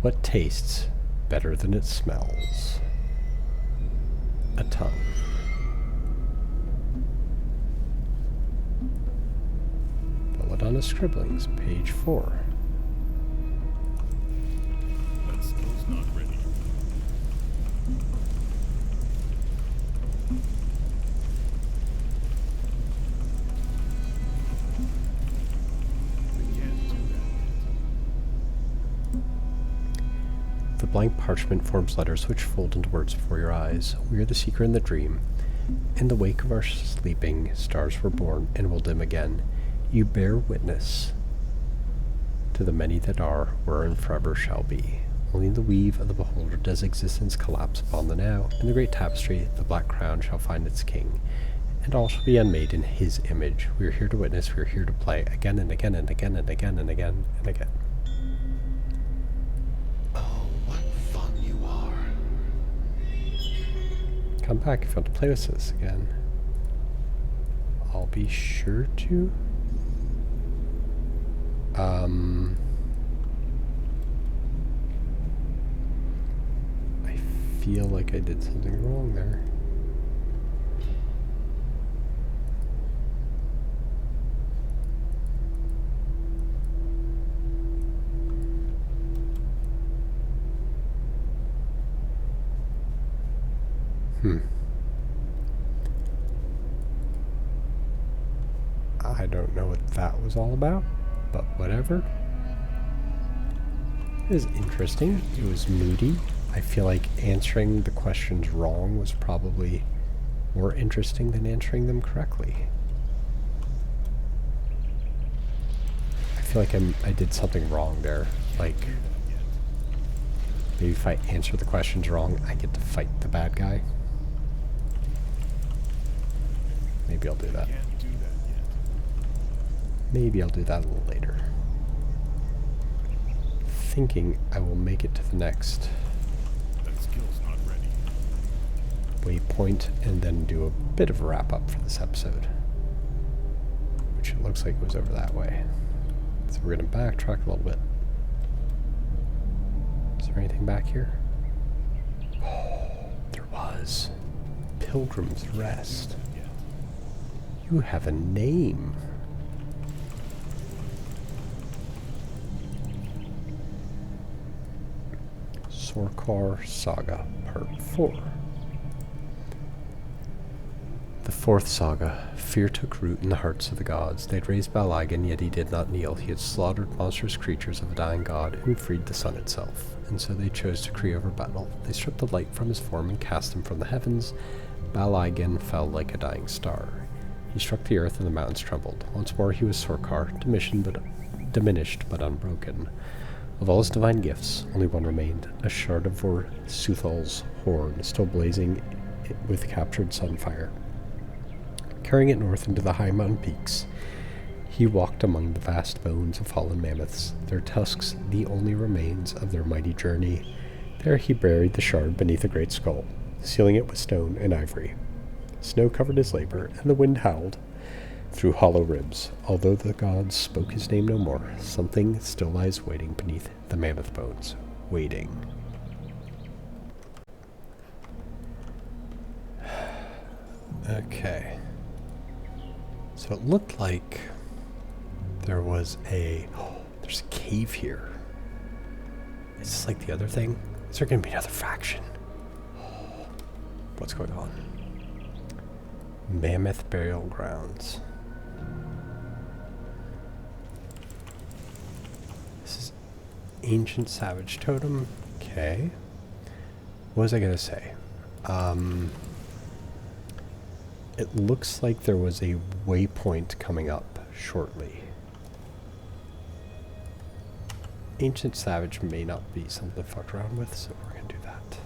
What tastes better than it smells? A tongue. Belladonna Scribblings, page 4. That skill's not ready. I can't do that yet. The blank parchment forms letters which fold into words before your eyes. We are the seeker in the dream. In the wake of our sleeping, stars were born and will dim again. You bear witness to the many that are, were, and forever shall be. Only in the weave of the beholder does existence collapse upon the now. In the great tapestry, the black crown shall find its king, and all shall be unmade in his image. We are here to witness, we are here to play, again and again and again and again and again and again. Oh, what fun you are. Come back if you want to play with this again. I'll be sure to. I feel like I did something wrong there. I don't know what that was all about, but whatever. It was interesting. It was moody. I feel like answering the questions wrong was probably more interesting than answering them correctly. I feel like I did something wrong there. Like, maybe if I answer the questions wrong, I get to fight the bad guy. Maybe I'll do that. Can't do that yet. Maybe I'll do that a little later. Thinking I will make it to the next That skill's not ready. waypoint and then do a bit of a wrap up for this episode. Which it looks like it was over that way. So we're going to backtrack a little bit. Is there anything back here? Oh, there was. Pilgrim's Rest. Yet. You have a name. Sorkar Saga Part 4. The fourth saga. Fear took root in the hearts of the gods. They had raised Balagan, yet he did not kneel. He had slaughtered monstrous creatures of a dying god and freed the sun itself. And so they chose decree over battle. They stripped the light from his form and cast him from the heavens. Balagan fell like a dying star. He struck the earth and the mountains trembled. Once more he was Sorkar, diminished but unbroken. Of all his divine gifts, only one remained, a shard of Suthal's horn, still blazing with captured sunfire. Carrying it north into the high mountain peaks, he walked among the vast bones of fallen mammoths, their tusks the only remains of their mighty journey. There he buried the shard beneath a great skull, sealing it with stone and ivory. Snow covered his labor, and the wind howled through hollow ribs. Although the gods spoke his name no more, something still lies waiting beneath the mammoth bones. Waiting. Okay. So it looked like there was there's a cave here. Is this like the other thing? Is there going to be another faction? What's going on? Mammoth Burial Grounds. This is Ancient Savage Totem. Okay. What was I going to say? It looks like there was a waypoint coming up shortly. Ancient Savage may not be something to fuck around with, so we're going to do that.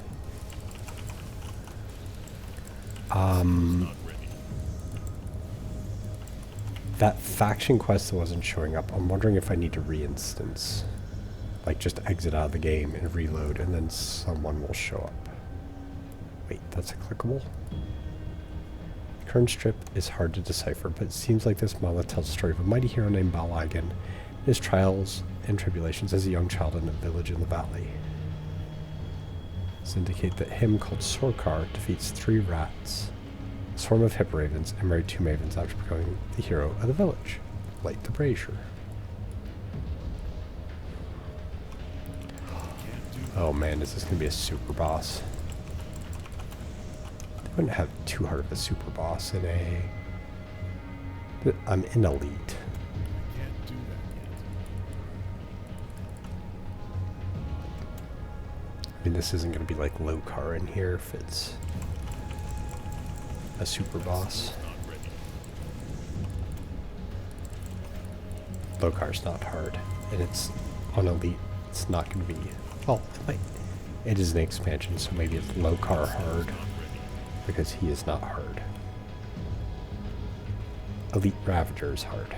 Not ready. That faction quest that wasn't showing up, I'm wondering if I need to re-instance. Like, just exit out of the game and reload, and then someone will show up. Wait, that's a clickable? The current strip is hard to decipher, but it seems like this monolith tells the story of a mighty hero named Balagan, his trials and tribulations as a young child in a village in the valley. This indicate that him called Sorkar defeats 3 rats, a swarm of hippo ravens, and married 2 mavens after becoming the hero of the village. Light the brazier. Oh man, is this going to be a super boss? They wouldn't have too hard of a super boss in a... I'm in Elite. Can't do that yet. I mean, this isn't going to be like Lokar in here if it's a super boss. Not ready. Lokar's not hard, and it's on Elite. It's not going to be... Well, it is an expansion, so maybe it's Lokar hard, because he is not hard. Elite Ravager is hard.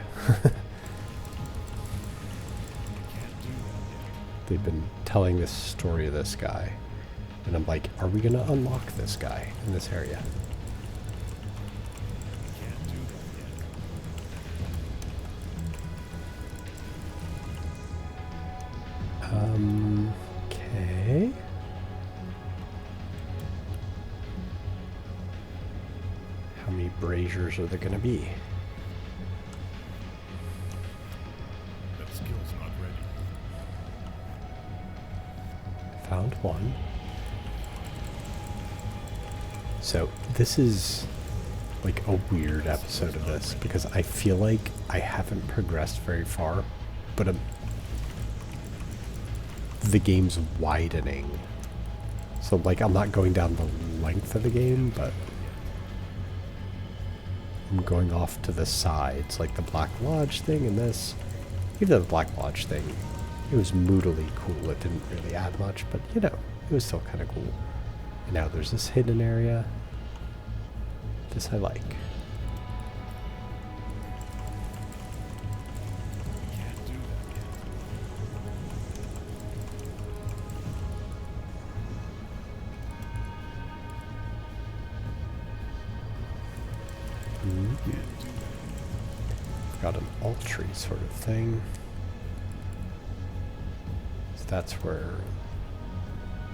They've been telling this story of this guy, and I'm like, are we going to unlock this guy in this area? Can't do that yet. Okay. How many braziers are there going to be? That skill's not ready. Found one. So this is like a weird episode of this because I feel like I haven't progressed very far, but the game's widening. So like I'm not going down the length of the game, but I'm going off to the sides, like the Black Lodge thing and this. Even though the Black Lodge thing, it was moodily cool. It didn't really add much, but you know, it was still kind of cool. And now there's this hidden area. This I like. Can't do that yet. Can't do that. Got an alt tree sort of thing. So that's where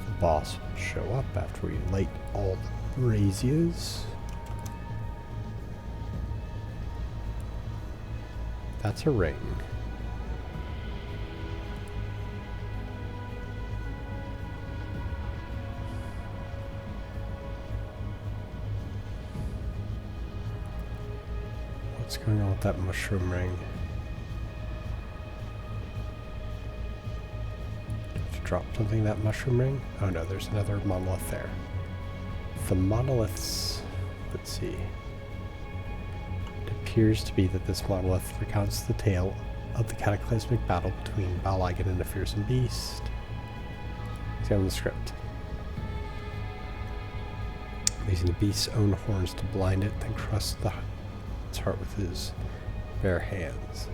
the boss will show up after we light all the braziers. That's a ring. What's going on with that mushroom ring? Did you drop something in that mushroom ring? Oh no, there's another monolith there. The monoliths, let's see. It appears to be that this monolith recounts the tale of the cataclysmic battle between Balagan and a fearsome beast. Examine the script. Using the beast's own horns to blind it, then crush its heart with his bare hands.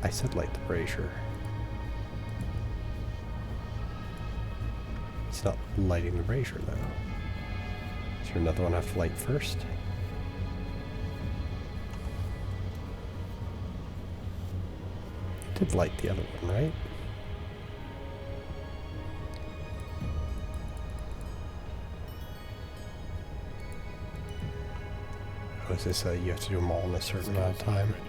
I said light the brazier. It's not lighting the brazier though. Is there another one I have to light first? Did light the other one, right? Oh, is this you have to do them all in a certain amount of time? Ready.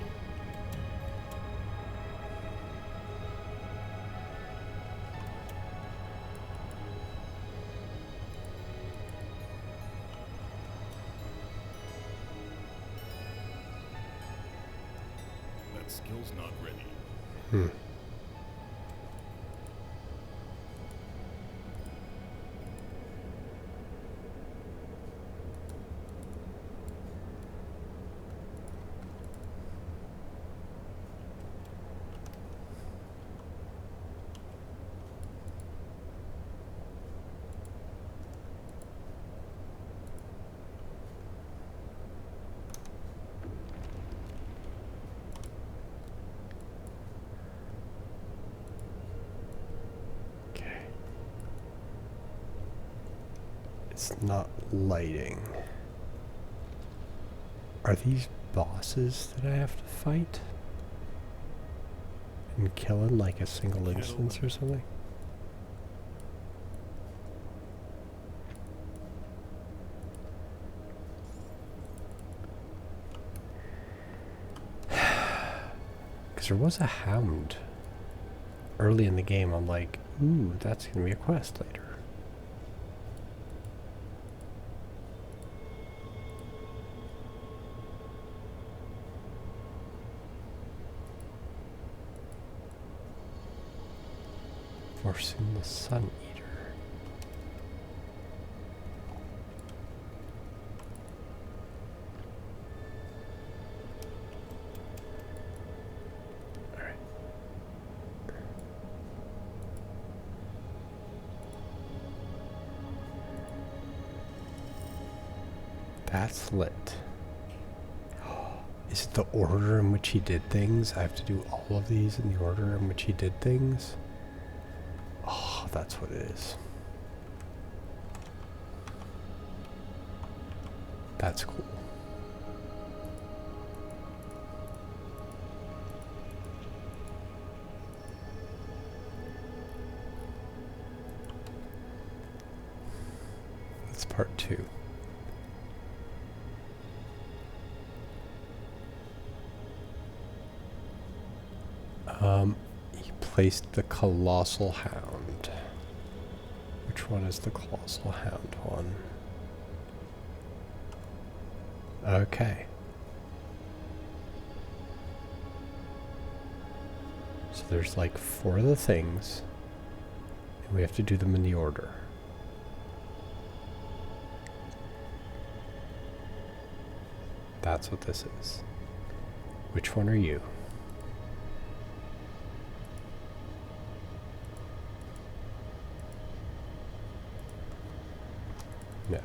That skill's not ready. Hmm. It's not lighting. Are these bosses that I have to fight? And kill in like a single instance or something? Because there was a hound early in the game. I'm like, ooh, that's going to be a quest later. Forcing the Sun Eater. Alright. That's lit. Is it the order in which he did things? I have to do all of these in the order in which he did things? Oh, that's what it is. That's cool. That's part 2. He placed the Colossal Hound. The Which one is the Colossal Hound one? Okay. So there's like 4 of the things, and we have to do them in the order. That's what this is. Which one are you? No.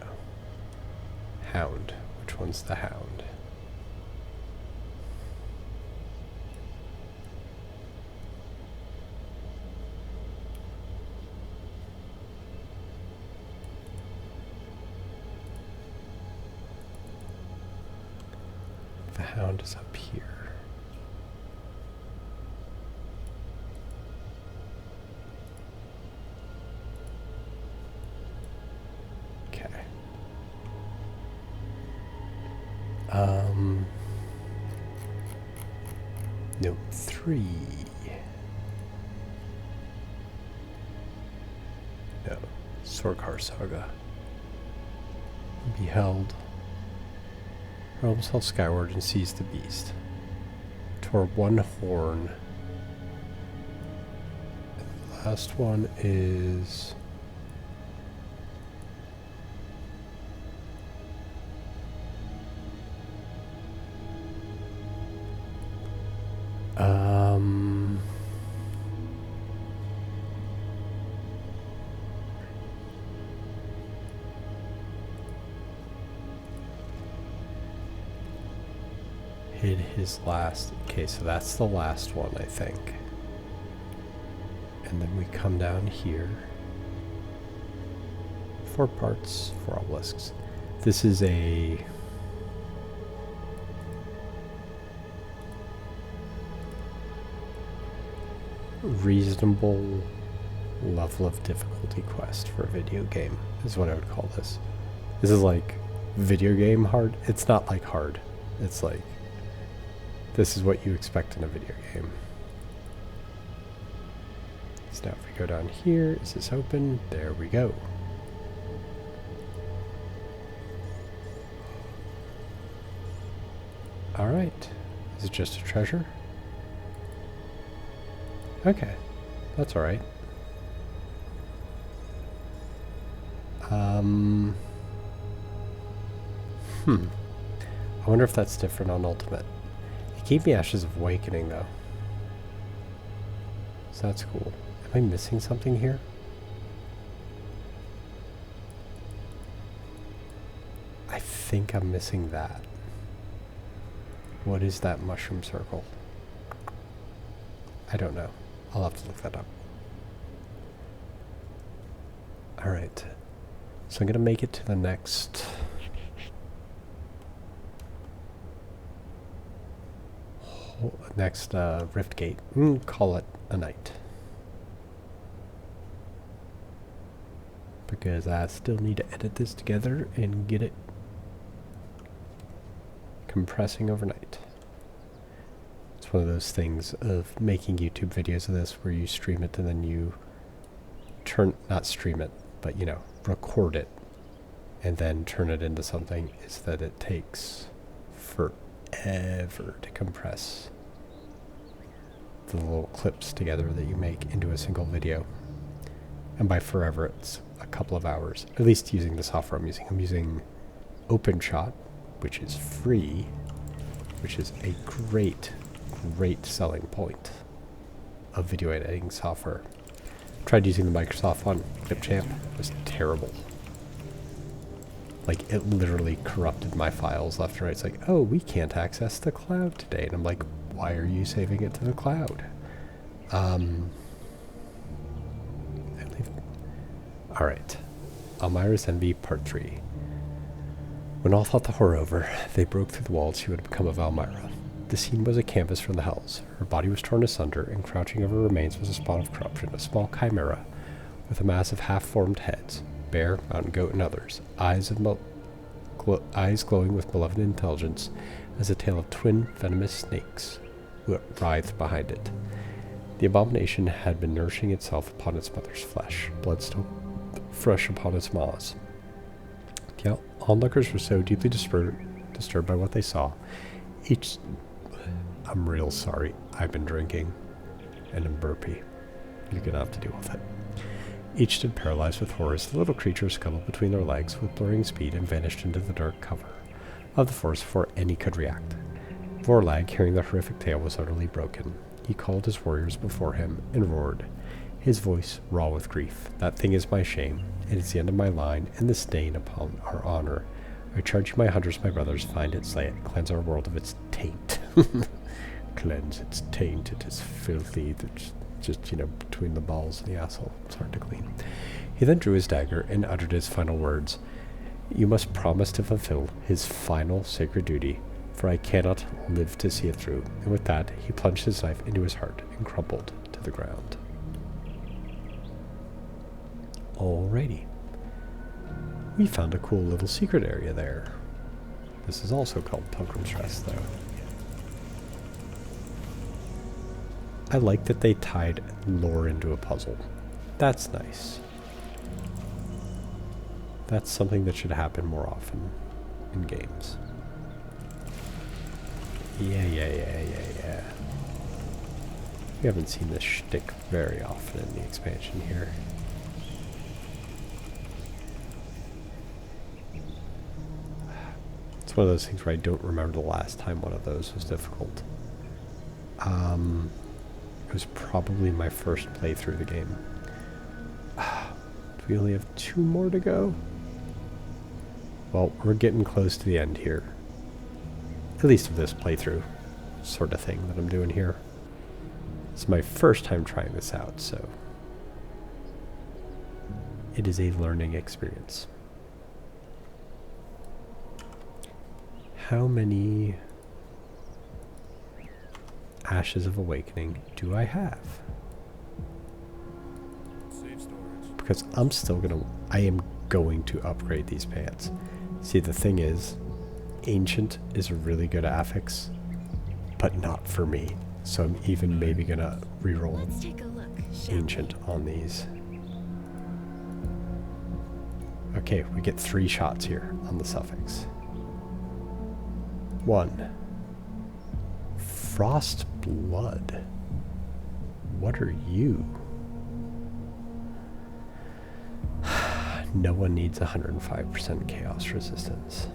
Hound. Which one's the hound? The hound is up here. Okay. Note 3. No. Sorkar Saga. Beheld. Realms fell skyward and seized the beast. Tore one horn. And the last one is... hid his last... Okay, so that's the last one, I think. And then we come down here. 4 parts, 4 obelisks. This is a... reasonable level of difficulty quest for a video game, is what I would call this. This is like video game hard. It's not like hard. It's like... this is what you expect in a video game. So now if we go down here, is this open? There we go. Alright. Is it just a treasure? Okay. That's alright. I wonder if that's different on Ultimate. It gave me Ashes of Awakening, though. So that's cool. Am I missing something here? I think I'm missing that. What is that mushroom circle? I don't know. I'll have to look that up. Alright. So I'm going to make it to the next... Rift Gate. Call it a night. Because I still need to edit this together and get it compressing overnight. It's one of those things of making YouTube videos of this where you stream it and then you not stream it, but you know, record it and then turn it into something, is that it takes forever to compress the little clips together that you make into a single video. And by forever, it's a couple of hours, at least using the software I'm using. I'm using OpenShot, which is free, which is a great selling point of video editing software. Tried using the Microsoft one, Clipchamp. It was terrible. Like, it literally corrupted my files left and right. It's like, oh, we can't access the cloud today. And I'm like, why are you saving it to the cloud? Alright. Elmira's Envy, Part 3. When all thought the horror over, they broke through the walls she would become of Elmira. The scene was a canvas from the hells. Her body was torn asunder, and crouching over her remains was a spawn of corruption, a small chimera with a mass of half-formed heads, bear, mountain goat, and others, eyes glowing with malevolent intelligence, as a tail of twin venomous snakes writhed behind it. The abomination had been nourishing itself upon its mother's flesh. Blood fresh upon its maws. The onlookers were so deeply disturbed by what they saw. Each... I'm real sorry. I've been drinking. And I'm burpy. You're gonna have to deal with it. Each stood paralyzed with horror as the little creature scuttled between their legs with blurring speed and vanished into the dark cover of the forest before any could react. Vorlag, hearing the horrific tale, was utterly broken. He called his warriors before him and roared, his voice raw with grief. That thing is my shame. It is the end of my line and the stain upon our honor. I charge you, my hunters, my brothers, find it, slay it, cleanse our world of its taint. Cleanse its taint. It is filthy. It's just, between the balls and the asshole. It's hard to clean. He then drew his dagger and uttered his final words. You must promise to fulfill his final sacred duty, for I cannot live to see it through. And with that, he plunged his knife into his heart and crumpled to the ground. Alrighty. We found a cool little secret area there. This is also called Pilgrim's Rest, though. I like that they tied lore into a puzzle. That's nice. That's something that should happen more often in games. Yeah. We haven't seen this shtick very often in the expansion here. It's one of those things where I don't remember the last time one of those was difficult. It was probably my first playthrough of the game. Do we only have 2 more to go? Well, we're getting close to the end here. At least of this playthrough sort of thing that I'm doing here. It's my first time trying this out, so it is a learning experience. How many Ashes of Awakening do I have? Save storage. Because I am going to upgrade these pants. See, the thing is, Ancient is a really good affix, but not for me. So I'm even maybe gonna reroll Let's take a look, shall Ancient on these. Okay, we get 3 shots here on the suffix. 1. Frost Blood. What are you? No one needs 105% chaos resistance.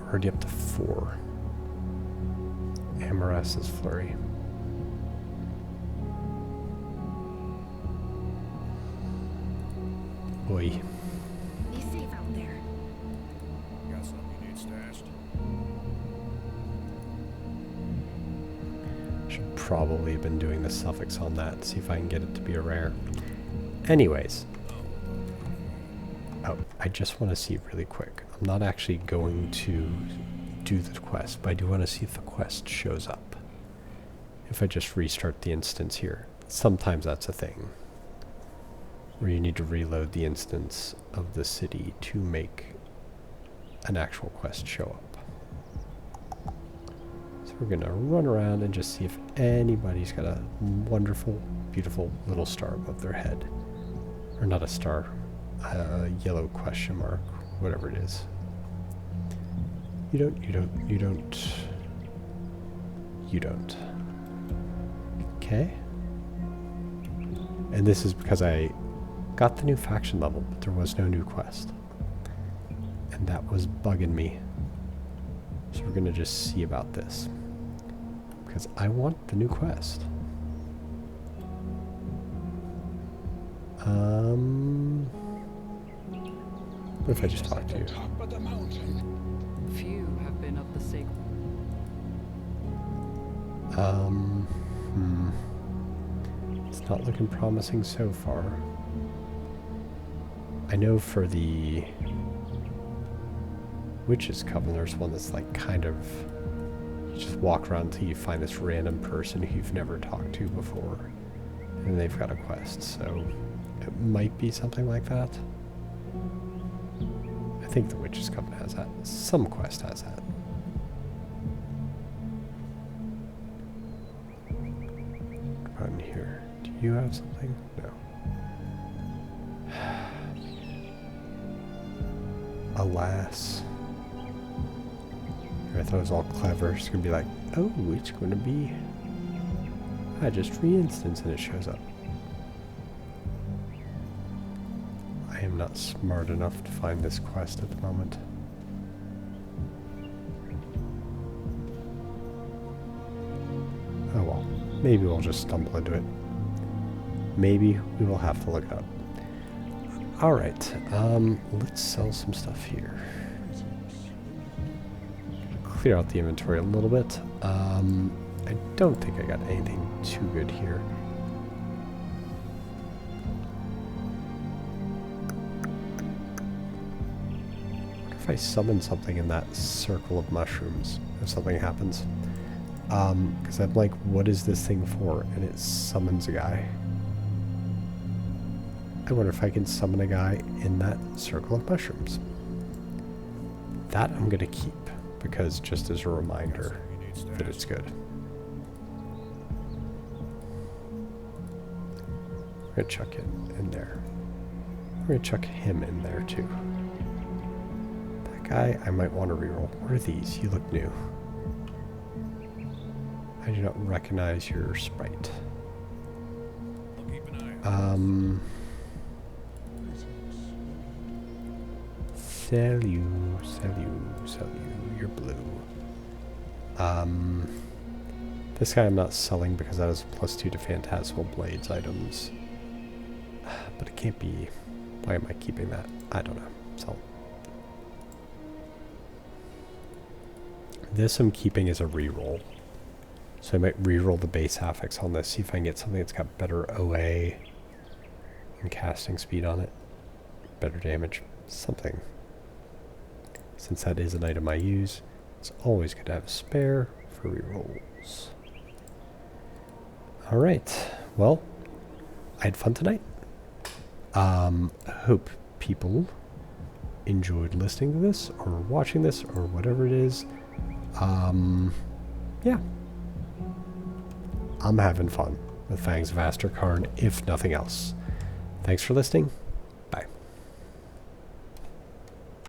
Already up to 4. Amaras's Flurry. Boy. Be safe out there. Got something you need stashed? Should probably have been doing the suffix on that, see if I can get it to be a rare. Anyways. Oh, I just want to see really quick. I'm not actually going to do the quest, but I do want to see if the quest shows up. If I just restart the instance here. Sometimes that's a thing, where you need to reload the instance of the city to make an actual quest show up. So we're gonna run around and just see if anybody's got a wonderful, beautiful little star above their head. Or not a star, a yellow question mark, whatever it is. You don't. Okay. And this is because I got the new faction level, but there was no new quest. And that was bugging me. So we're gonna just see about this. Because I want the new quest. What if I just talk to you? Few have been of the sacred. It's not looking promising so far. I know for the Witch's Coven, there's one that's like kind of, you just walk around until you find this random person who you've never talked to before, and they've got a quest, so it might be something like that. I think the Witch's Coven has that. Some quest has that. Go in here. Do you have something? No. alas. I thought it was all clever. It's gonna be like, oh, it's gonna be... I just re-instance and it shows up. I am not smart enough to find this quest at the moment. Oh well, maybe we'll just stumble into it. Maybe we will have to look it up. Alright, let's sell some stuff here. Clear out the inventory a little bit. I don't think I got anything too good here. What if I summon something in that circle of mushrooms, if something happens? Because I'm like, what is this thing for? And it summons a guy. I wonder if I can summon a guy in that circle of mushrooms. That I'm going to keep, because just as a reminder that it's good. We're going to chuck it in there. We're going to chuck him in there too. That guy, I might want to reroll. What are these? You look new. I do not recognize your sprite. I'll keep an eye out. Sell you, sell you, sell you. You're blue. This guy I'm not selling because that is +2 to Phantasmal Blades items. But it can't be... Why am I keeping that? I don't know. So this I'm keeping as a reroll. So I might reroll the base affix on this, see if I can get something that's got better OA and casting speed on it. Better damage. Something. Since that is an item I use, it's always good to have a spare for rerolls. Alright. Well, I had fun tonight. Hope people enjoyed listening to this or watching this or whatever it is. Yeah. I'm having fun with Fangs of Asterkarn, if nothing else. Thanks for listening. Bye.